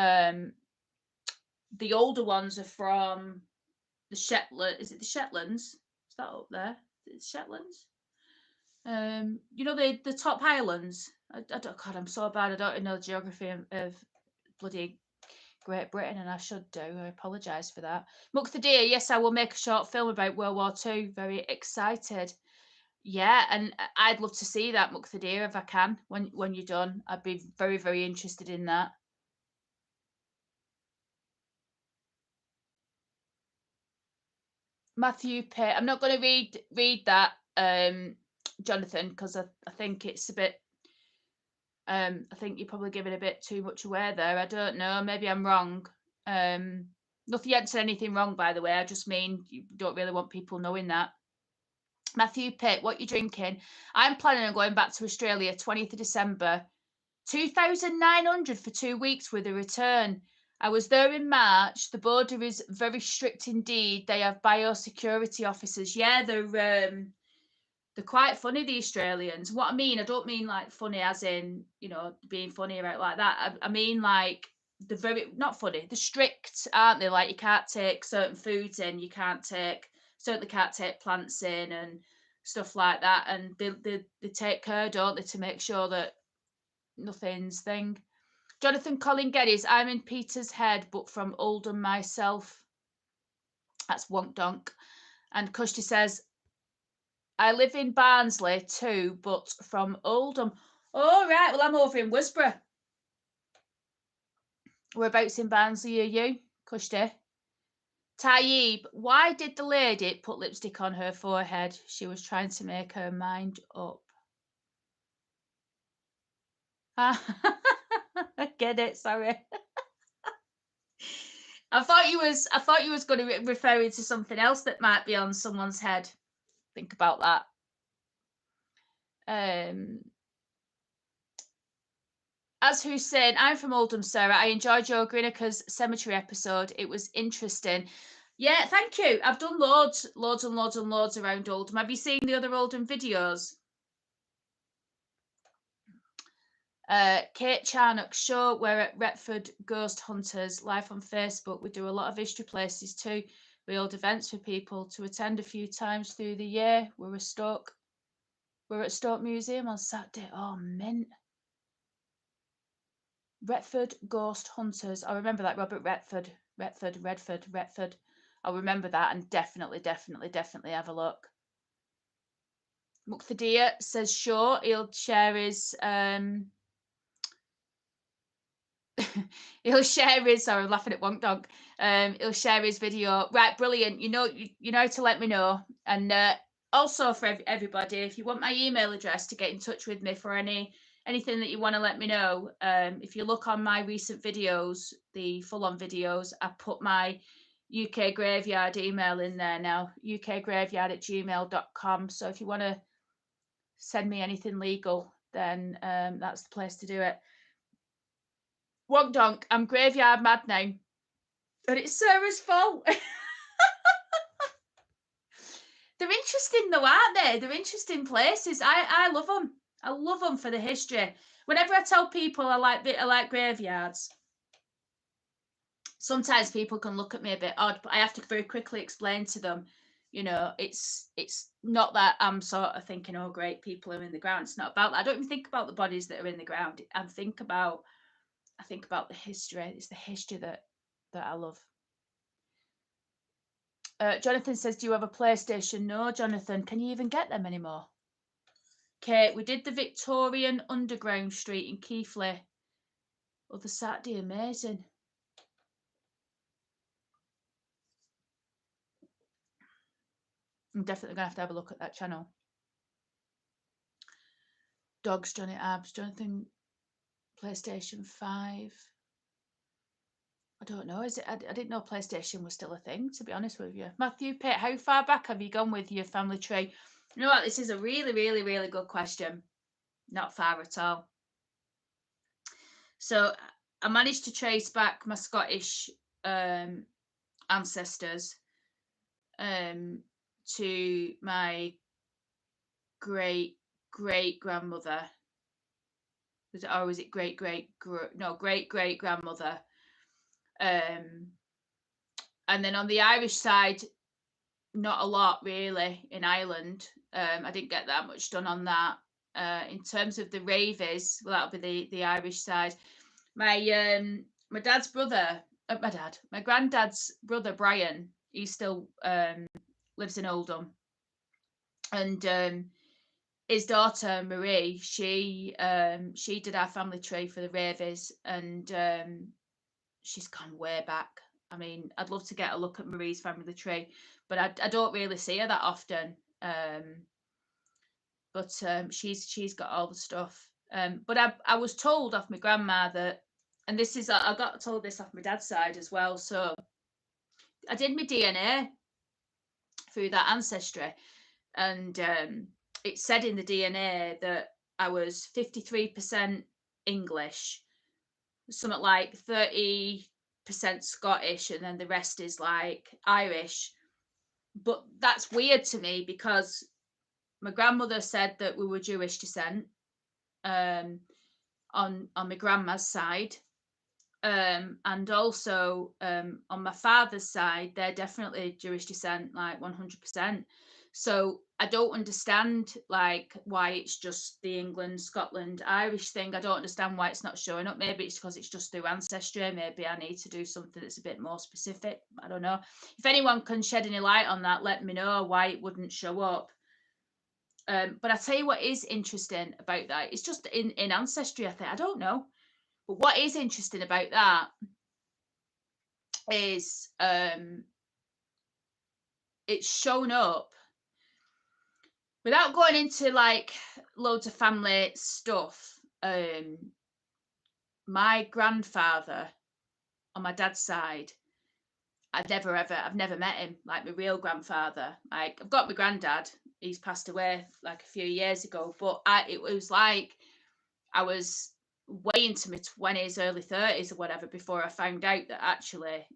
the older ones are from the Shetland. Is it the Shetlands? Is that up there? Is it Shetlands? The top Highlands. I don't. God, I'm so bad. I don't know the geography of bloody Great Britain, and I should do. I apologise for that. Muck the Deer. Yes, I will make a short film about World War II. Very excited. Yeah, and I'd love to see that, Muck the Deer, if I can. When you're done, I'd be very, very interested in that. Matthew Pitt. I'm not going to read that, Jonathan, because I think it's a bit. I think you're probably giving a bit too much away there. I don't know. Maybe I'm wrong. Nothing yet said anything wrong, by the way. I just mean you don't really want people knowing that. Matthew Pitt, what you drinking? I'm planning on going back to Australia 20th of December. 2,900 for 2 weeks with a return. I was there in March. The border is very strict indeed. They have biosecurity officers. Yeah, they're quite funny, the Australians. What I mean, I don't mean like funny as in, being funny about like that. I mean like they're very, not funny, they're strict, aren't they? Like you can't take certain foods in, certainly can't take plants in and stuff like that. And they take care, don't they, to make sure that nothing's thing. Jonathan Colin Geddes, I'm in Petershead, but from Oldham myself. That's wonk donk. And Kushti says, I live in Barnsley too, but from Oldham. Oh, right. Well, I'm over in Wisborough. Whereabouts in Barnsley are you, Kushti? Tayyib, why did the lady put lipstick on her forehead? She was trying to make her mind up. I get it, sorry. I thought you was going to be referring to something else that might be on someone's head. Think about that. As Hussein, I'm from Oldham, Sarah. I enjoyed your Grinnica's cemetery episode. It was interesting. Yeah, thank you. I've done loads, loads and loads and loads around Oldham. Have you seen the other Oldham videos? Kate Charnock's show. We're at Retford Ghost Hunters live on Facebook. We do a lot of history places too. We hold events for people to attend a few times through the year. We're at Stoke Museum on Saturday. Oh, mint. Retford Ghost Hunters. I remember that, Robert Retford. Retford. I'll remember that and definitely have a look. Muqtadir says sure. He'll share his he'll share his. Sorry, I'm laughing at Wonk Donk. He'll share his video. Right, brilliant. You know how to let me know. And also for everybody, if you want my email address to get in touch with me for anything that you want to let me know, if you look on my recent videos, the full-on videos, I put my UK Graveyard email in there now, ukgraveyard@gmail.com. So if you want to send me anything legal, then that's the place to do it. Wonk Donk, I'm graveyard mad now. And it's Sarah's fault. They're interesting though, aren't they? They're interesting places. I love them. I love them for the history. Whenever I tell people I like graveyards, sometimes people can look at me a bit odd, but I have to very quickly explain to them, it's not that I'm sort of thinking, oh great, people are in the ground. It's not about that. I don't even think about the bodies that are in the ground. I think about the history. It's the history that I love. Jonathan says, do you have a PlayStation? No, Jonathan. Can you even get them anymore? Okay, we did the Victorian Underground Street in Keighley. Other Saturday, amazing. I'm definitely going to have a look at that channel. Dogs, Johnny Abs, Jonathan, PlayStation 5. I don't know. Is it? I didn't know PlayStation was still a thing, to be honest with you. Matthew Pitt, how far back have you gone with your family tree? You know what? This is a really, really, really good question. Not far at all. So I managed to trace back my Scottish ancestors to my great grandmother. Or was it great great grandmother? And then on the Irish side, not a lot really in Ireland. I didn't get that much done on that. In terms of the Ravies, well, that'll be the Irish side. My dad's brother, my granddad's brother Brian, he still lives in Oldham, and his daughter Marie, she did our family tree for the Ravies, and she's gone way back. I mean, I'd love to get a look at Marie's family tree, but I don't really see her that often. But she's got all the stuff. But I was told off my grandma that, and this is, I got told this off my dad's side as well. So I did my DNA through that ancestry, and it said in the DNA that I was 53% English, something like 30% Scottish, and then the rest is like Irish. But that's weird to me because my grandmother said that we were Jewish descent on my grandma's side. And also on my father's side, they're definitely Jewish descent, like 100%. So I don't understand like why it's just the England, Scotland, Irish thing. I don't understand why it's not showing up. Maybe it's because it's just through ancestry. Maybe I need to do something that's a bit more specific. I don't know. If anyone can shed any light on that, let me know why it wouldn't show up. But I tell you what is interesting about that. It's just in ancestry, I think. I don't know. But what is interesting about that is it's shown up without going into like loads of family stuff. My grandfather on my dad's side, I've never met him, like my real grandfather. Like I've got my granddad, he's passed away like a few years ago, but it was like I was way into my 20s, early 30s or whatever before I found out that actually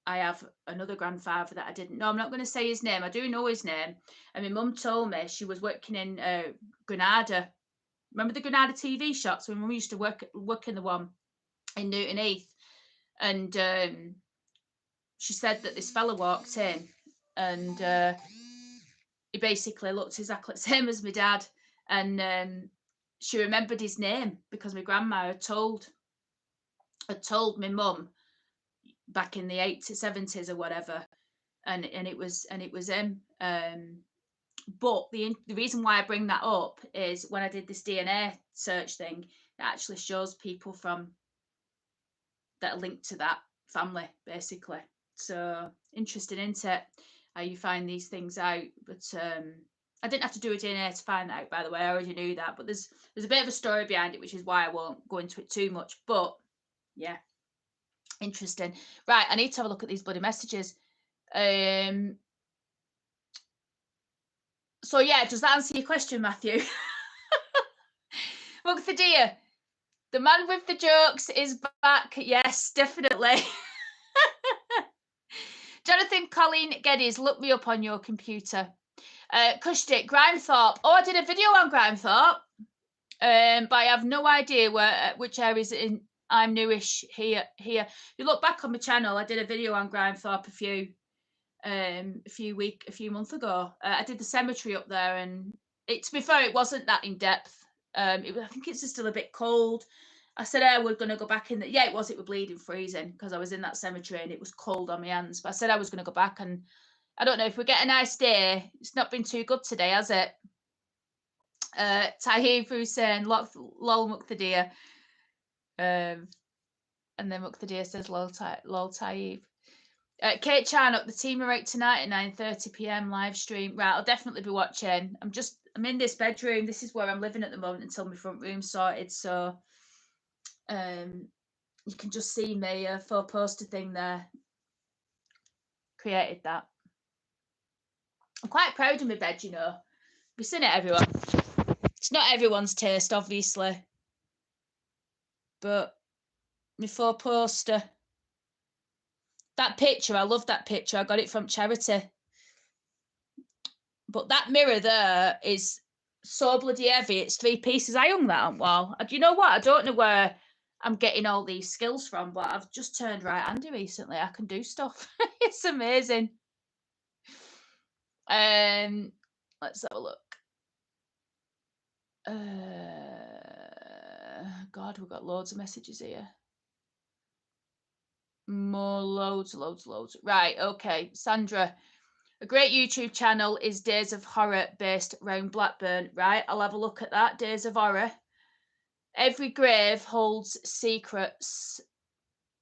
I have another grandfather that I didn't know. I'm not going to say his name. I do know his name. And my mum told me she was working in Granada. Remember the Granada TV shops? When we used to work in the one in Newton Heath. And she said that this fella walked in and he basically looked exactly the same as my dad. And she remembered his name because my grandma had told my mum back in the 80s, 70s or whatever, and it was him. But the reason why I bring that up is when I did this DNA search thing, it actually shows people from that are linked to that family, basically. So interesting, isn't it? How you find these things out. But I didn't have to do a DNA to find that out, by the way. I already knew that. But there's a bit of a story behind it, which is why I won't go into it too much. But yeah, interesting. Right, I need to have a look at these bloody messages. So yeah, does that answer your question, Matthew? Look, the dear, the man with the jokes is back. Yes, definitely. Jonathan Colleen Geddes, look me up on your computer. Kushtik, Grimethorpe. Oh, I did a video on Grimethorpe. But I have no idea which areas in. I'm newish here. If you look back on my channel, I did a video on Grimethorpe a few months ago. I did the cemetery up there, and to be fair, it wasn't that in depth. I think it's just still a bit cold. I said, we're going to go back in. Yeah, it was bleeding freezing because I was in that cemetery and it was cold on my hands. But I said I was going to go back, and I don't know if we get a nice day. It's not been too good today, has it? Tahir Hussein, lol Muqtadir. And then Muqtadir says lol Tahir. Kate Charnock, the team are out tonight at 9:30 p.m. live stream. Right, I'll definitely be watching. I'm in this bedroom. This is where I'm living at the moment until my front room's sorted. So you can just see my four poster thing there. Created that. I'm quite proud of my bed, you know. You've seen it, everyone. It's not everyone's taste, obviously. But my four poster. That picture, I love that picture. I got it from charity. But that mirror there is so bloody heavy. It's 3 pieces. I hung that on wall. Do you know what? I don't know where I'm getting all these skills from, but I've just turned right-handed recently. I can do stuff. It's amazing. Let's have a look. God, we've got loads of messages here. More loads. Right, okay. Sandra, a great YouTube channel is Days of Horror based around Blackburn. Right, I'll have a look at that. Days of Horror. Every grave holds secrets.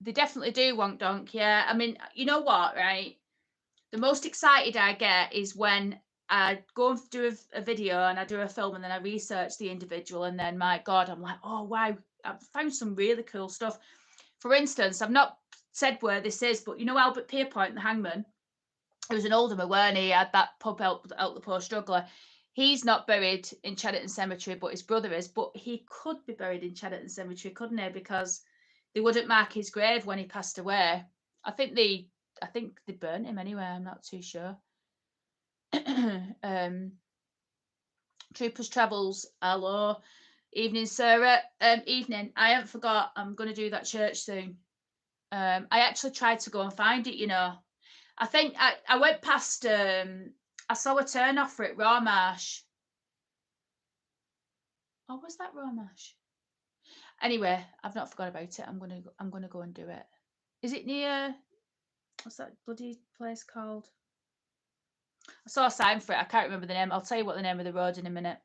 They definitely do, Wonk Donk. Yeah, I mean, you know what, right? The most excited I get is when I go and do a video and I do a film and then I research the individual, and then, my God, I'm like, oh, wow, I've found some really cool stuff. For instance, I've not said where this is, but you know Albert Pierpoint, the hangman? He was an alderman, weren't he? He had that pub out the poor struggler. He's not buried in Cheddarton Cemetery, but his brother is. But he could be buried in Cheddarton Cemetery, couldn't he? Because they wouldn't mark his grave when he passed away. I think they burnt him anyway. I'm not too sure. Troopers Travels. Hello. Evening, Sarah. Evening. I haven't forgot. I'm going to do that church soon. I actually tried to go and find it, you know. I think I went past, I saw a turn off for it, Raw Marsh. Oh, was that Raw Marsh? Anyway, I've not forgot about it. I'm gonna go and do it. Is it near, what's that bloody place called? I saw a sign for it. I can't remember the name. I'll tell you what the name of the road in a minute.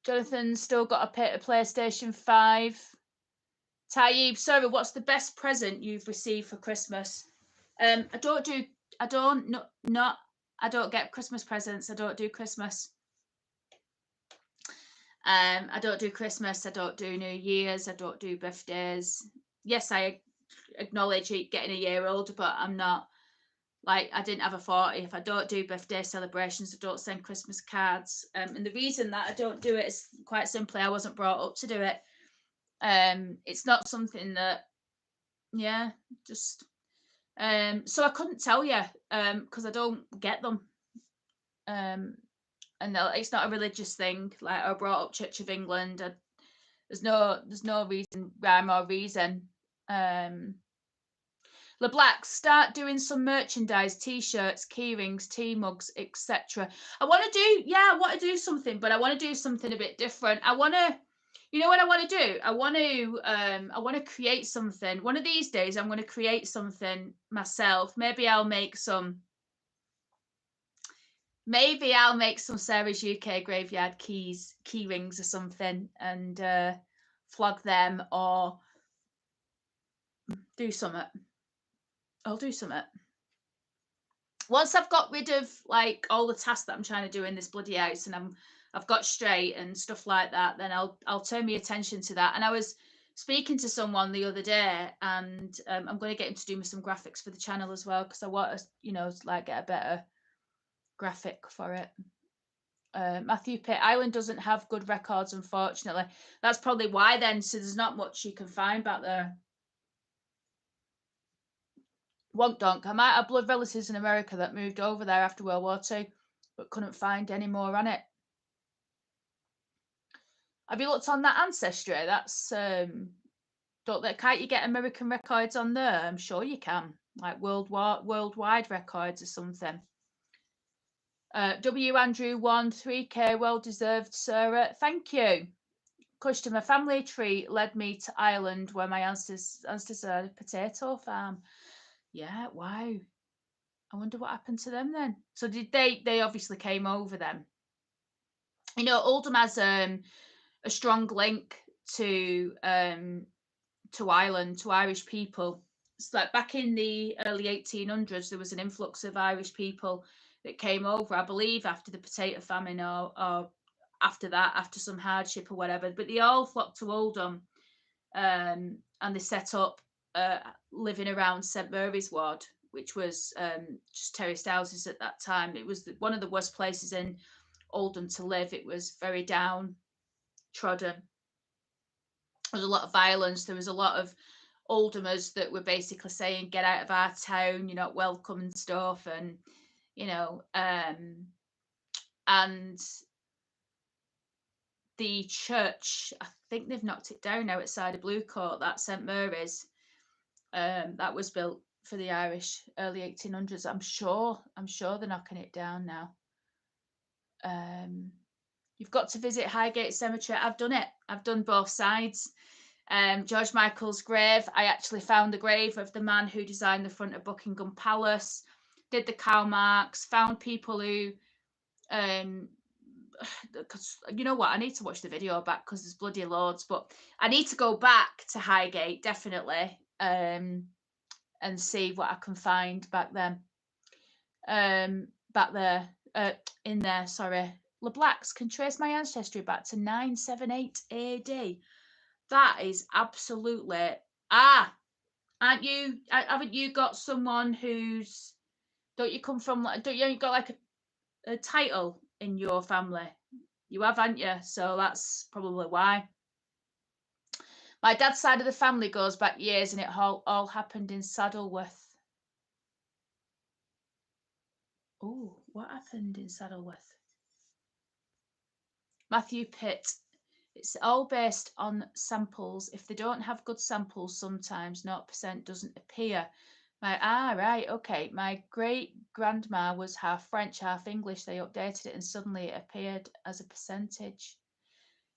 Jonathan's still got a PlayStation 5. Tayyib, sorry, what's the best present you've received for Christmas? I don't get Christmas presents. I don't do Christmas. I don't do Christmas. I don't do New Year's. I don't do birthdays. Yes, I acknowledge getting a year older, but I'm not, like, I didn't have a 40. If I don't do birthday celebrations, I don't send Christmas cards. And the reason that I don't do it is quite simply I wasn't brought up to do it. It's not something that Yeah, just so I couldn't tell you because I don't get them. Um, and it's not a religious thing. Like I brought up Church of England. There's no reason, rhyme or reason. LeBlack, start doing some merchandise, t-shirts, keyrings, tea mugs, etc. I want to do something, but I want to do something a bit different. I want to, you know what I want to do? I want to create something. One of these days, I'm going to create something myself. Maybe I'll make some Sarah's UK Graveyard key rings or something, and flog them or do something. I'll do something. Once I've got rid of like all the tasks that I'm trying to do in this bloody house, and I've got straight and stuff like that, then I'll turn my attention to that. And I was speaking to someone the other day, and I'm going to get him to do me some graphics for the channel as well, because I want to, like get a better graphic for it. Matthew Pitt, Ireland doesn't have good records, unfortunately. That's probably why then. So there's not much you can find back there. Wonk donk. I might have blood relatives in America that moved over there after World War II, but couldn't find any more on it. Have you looked on that Ancestry? That's can't you get American records on there? I'm sure you can, like worldwide records or something. W Andrew 1 3K, well deserved, Sarah. Thank you. Customer family tree led me to Ireland, where my ancestors had a potato farm. Yeah, wow. I wonder what happened to them then. So did they obviously came over then. Oldham has a strong link to Ireland, to Irish people. It's like back in the early 1800s, there was an influx of Irish people that came over, I believe, after the potato famine or after that, after some hardship or whatever. But they all flocked to Oldham, and they set up living around St Mary's Ward, which was just terraced houses at that time. It was one of the worst places in Oldham to live. It was very downtrodden. There was a lot of violence. There was a lot of Oldhamers that were basically saying, "Get out of our town, you're not welcome" and stuff. And and the church, I think they've knocked it down now outside of Blue Coat, that St Mary's, that was built for the Irish, early 1800s. I'm sure they're knocking it down now. You've got to visit Highgate Cemetery. I've done it. I've done both sides. George Michael's grave, I actually found the grave of the man who designed the front of Buckingham Palace, did the cow marks, found people who because you know what, I need to watch the video back because there's bloody loads, but I need to go back to Highgate definitely, and see what I can find back then, back there, in there, sorry. LeBlacks can trace my ancestry back to 978 AD. That is absolutely haven't you got someone who's, don't you come from, don't you got like a title in your family? You have, haven't you? So that's probably why. My dad's side of the family goes back years, and it all happened in Saddleworth. Oh, what happened in Saddleworth? Matthew Pitt. It's all based on samples. If they don't have good samples, sometimes 0% doesn't appear. Right, okay. My great grandma was half French, half English. They updated it and suddenly it appeared as a percentage.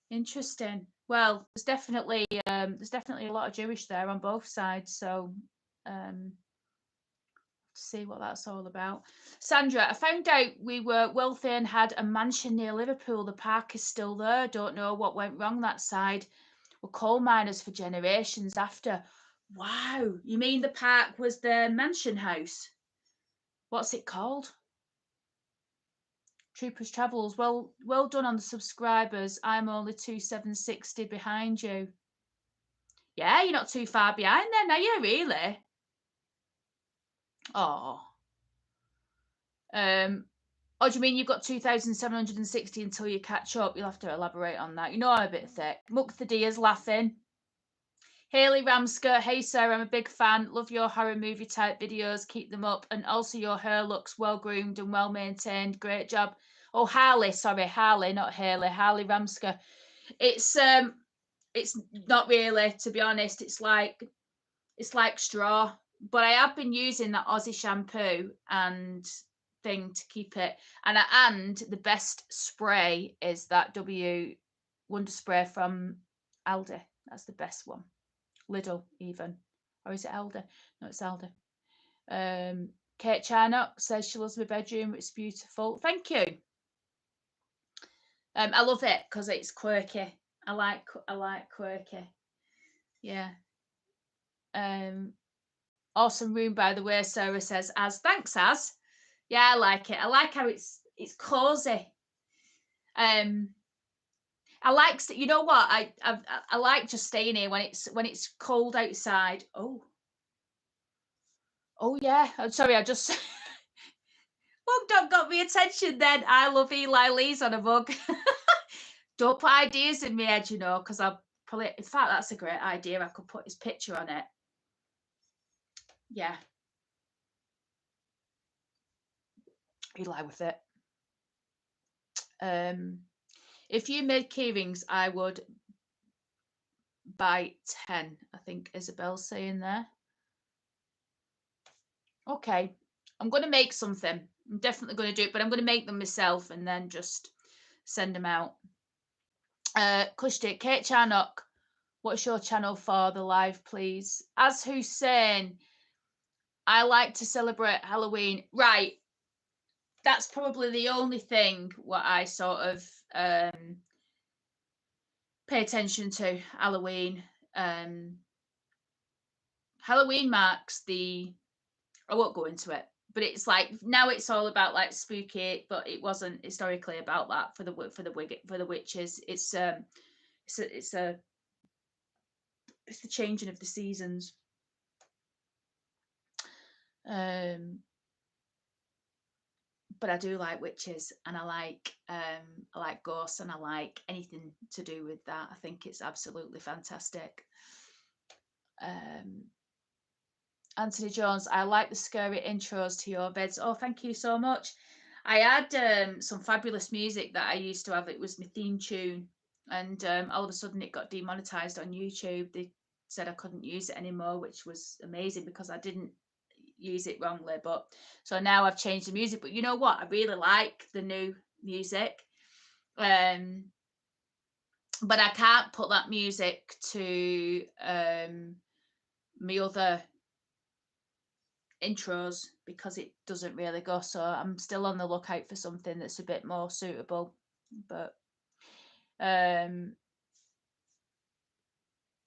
Interesting. Well, there's definitely a lot of Jewish there on both sides. So, see what that's all about. Sandra, I found out we were wealthy and had a mansion near Liverpool. The park is still there. Don't know what went wrong that side. We're coal miners for generations after. Wow, you mean the park was the mansion house? What's it called? Troopers Travels. Well done on the subscribers. I'm only 2760 behind you. Yeah, you're not too far behind then, are you, really? Oh. Oh, do you mean you've got 2,760 until you catch up? You'll have to elaborate on that. You know I'm a bit thick. Muck the deer's laughing. Hayley Ramsker, hey Sarah, I'm a big fan. Love your horror movie type videos. Keep them up. And also your hair looks well groomed and well maintained. Great job. Oh, Harley, sorry, Harley, not Hayley. Harley Ramsker. It's not really, to be honest. It's like straw. But I have been using that Aussie shampoo and thing to keep it. And the best spray is that Wonder Spray from Aldi. That's the best one. Lidl even, or is it Aldi? No, it's Aldi. Kate Charnock says she loves my bedroom. It's beautiful. Thank you. I love it because it's quirky. I like quirky. Yeah. Awesome room, by the way. Sarah says, "As thanks, as." Yeah, I like it. I like how it's cozy. I like, you know what? I like just staying here when it's cold outside. Oh yeah. I'm sorry. I just mug got me attention. Then I love Eli Lee's on a mug. Don't put ideas in my head, you know, because I'll probably. In fact, that's a great idea. I could put his picture on it. Yeah. Eli with it. If you made keyrings, I would buy 10. I think Isabel's saying there. Okay, I'm going to make something. I'm definitely going to do it, but I'm going to make them myself and then just send them out. Kushtik, Kate Charnock, what's your channel for the live, please? As Hussein, I like to celebrate Halloween. Right. That's probably the only thing what I sort of pay attention to. Halloween. Halloween marks the. I won't go into it, but it's like now it's all about like spooky, but it wasn't historically about that for the witches. It's the changing of the seasons. But I do like witches, and I like ghosts, and I like anything to do with that. I think it's absolutely fantastic. Anthony Jones, I like the scary intros to your vids. Oh, thank you so much. I had some fabulous music that I used to have. It was my theme tune, and all of a sudden it got demonetized on YouTube. They said I couldn't use it anymore, which was amazing because I didn't use it wrongly. But so now I've changed the music. But you know what? I really like the new music. But I can't put that music to my other intros because it doesn't really go. So I'm still on the lookout for something that's a bit more suitable. But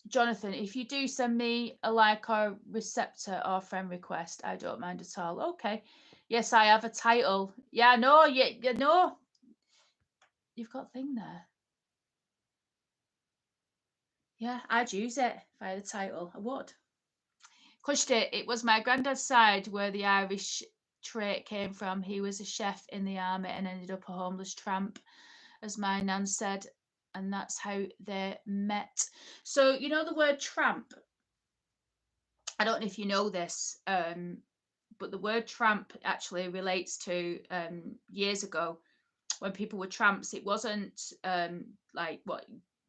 Jonathan, if you do send me a like or receptor or friend request, I don't mind at all. Okay. Yes, I have a title. Yeah, no, you know. You've got a thing there. Yeah, I'd use it if I had a title. I would. Kushti, it was my granddad's side where the Irish trait came from. He was a chef in the army and ended up a homeless tramp, as my nan said, and that's how they met. So, you know the word tramp? I don't know if you know this, but the word tramp actually relates to years ago when people were tramps. It wasn't like what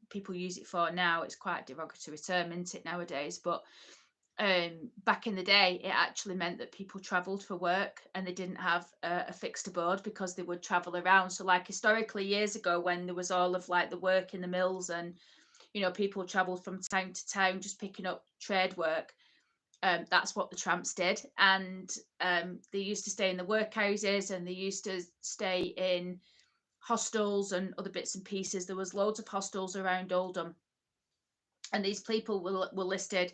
people use it for now. It's quite a derogatory term, isn't it, nowadays? But back in the day, it actually meant that people travelled for work and they didn't have a fixed abode because they would travel around. So like historically years ago, when there was all of like the work in the mills and, you know, people travelled from town to town just picking up trade work, that's what the tramps did. And they used to stay in the workhouses and they used to stay in hostels and other bits and pieces. There was loads of hostels around Oldham, and these people were listed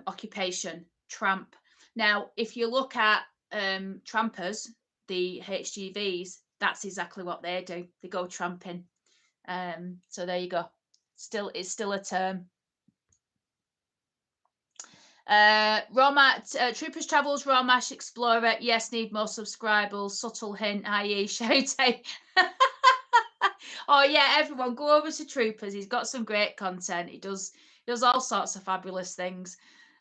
occupation tramp. Now, if you look at trampers, the HGVs, that's exactly what they do. They go tramping. So there you go. It's still a term. Troopers Travels, Romash Explorer. Yes, need more subscribers. Subtle hint, i.e. shout out. Oh yeah, everyone go over to Troopers. He's got some great content. He does all sorts of fabulous things.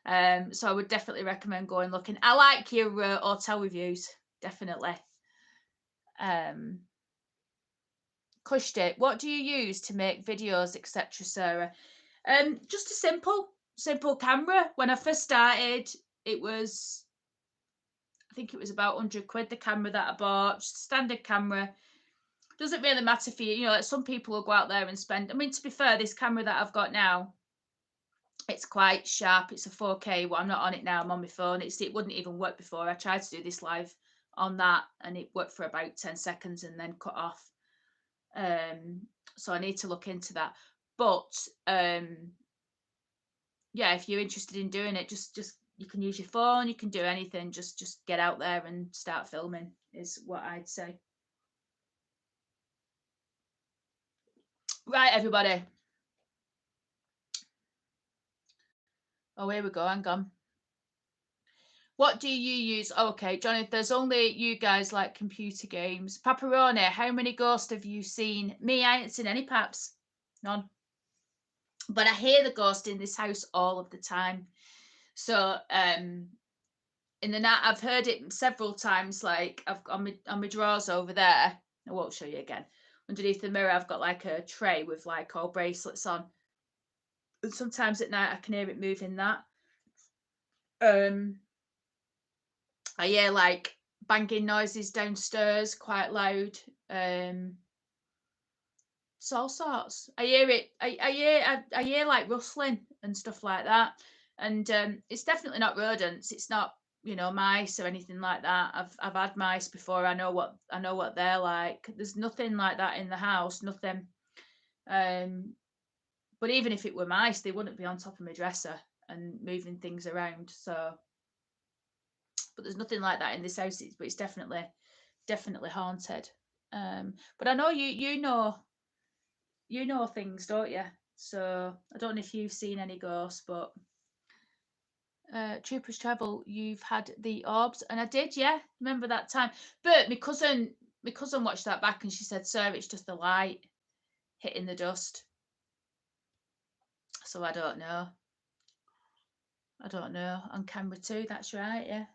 So I would definitely recommend going looking. I like your hotel reviews, definitely. Um, Kushti, what do you use to make videos, etc., Sarah? Just a simple camera. When I first started, it was, I think it was about 100 quid, the camera that I bought, just a standard camera. Doesn't really matter for you. You know, like some people will go out there and spend, I mean, to be fair, this camera that I've got now, it's quite sharp. It's a 4K. Well, I'm not on it now. I'm on my phone. It wouldn't even work before. I tried to do this live on that and it worked for about 10 seconds and then cut off. So I need to look into that. But yeah, if you're interested in doing it, just you can use your phone, you can do anything. Just get out there and start filming is what I'd say. Right, everybody. Oh, here we go. Hang on. What do you use? Oh, okay, Johnny, there's only you guys like computer games. Paparoni, how many ghosts have you seen? Me, I ain't seen any paps. None. But I hear the ghost in this house all of the time. So in the night I've heard it several times, like I've got on my drawers over there. I won't show you again. Underneath the mirror, I've got like a tray with like all bracelets on. And sometimes at night I can hear it moving that. I hear like banging noises downstairs, quite loud. It's all sorts. I hear it. I hear like rustling and stuff like that. And it's definitely not rodents. It's not, you know, mice or anything like that. I've had mice before. I know what they're like. There's nothing like that in the house. Nothing. But even if it were mice, they wouldn't be on top of my dresser and moving things around. So, but there's nothing like that in this house. But it's definitely haunted. But I know you know things, don't you? So I don't know if you've seen any ghosts, but Troopers Travel, you've had the orbs, and I did, yeah. Remember that time? But my cousin watched that back, and she said, "Sir, it's just the light hitting the dust." So I don't know. I don't know. On camera too, that's right, yeah.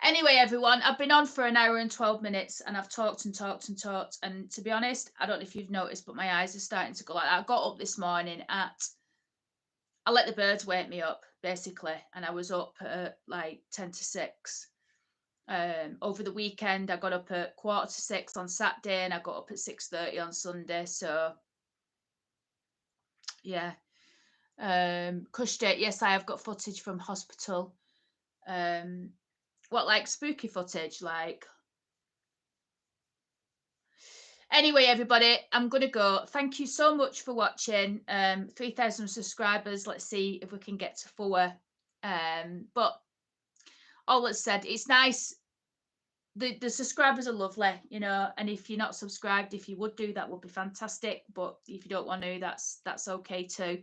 Anyway, everyone, I've been on for an hour and 12 minutes and I've talked and talked and talked. And to be honest, I don't know if you've noticed, but my eyes are starting to go like that. I got up this morning I let the birds wake me up, basically. And I was up at like 10 to 6. Over the weekend, I got up at 5:45 on Saturday and I got up at 6:30 on Sunday. So, yeah. Kushti, yes, I have got footage from hospital. What, like spooky footage? Like, anyway, everybody, I'm gonna go. Thank you so much for watching. 3,000 subscribers. Let's see if we can get to 4. But all that said, it's nice. The subscribers are lovely, you know. And if you're not subscribed, if you would do, that would be fantastic. But if you don't want to, that's okay too.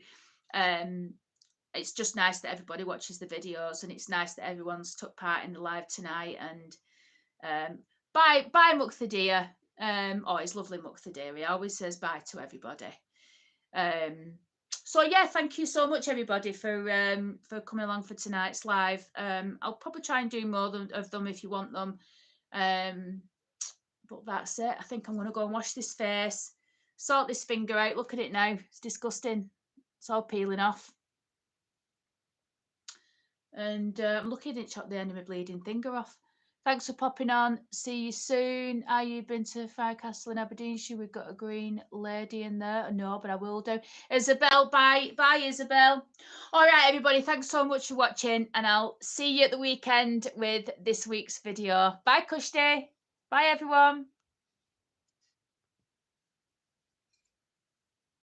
It's just nice that everybody watches the videos, and it's nice that everyone's took part in the live tonight. And bye Muqtadir. Oh, it's lovely Muqtadir. He always says bye to everybody. So yeah, thank you so much everybody for coming along for tonight's live. I'll probably try and do more of them if you want them. But that's it. I think I'm going to go and wash this face, sort this finger out. Look at it now. It's disgusting. It's all peeling off. And I'm lucky I didn't chop the end of my bleeding finger off. Thanks for popping on. See you soon. Are you been to Fire Castle in Aberdeenshire? We've got a green lady in there. No, but I will do. Isabel, bye. Bye, Isabel. All right, everybody. Thanks so much for watching. And I'll see you at the weekend with this week's video. Bye, Kushti. Bye, everyone.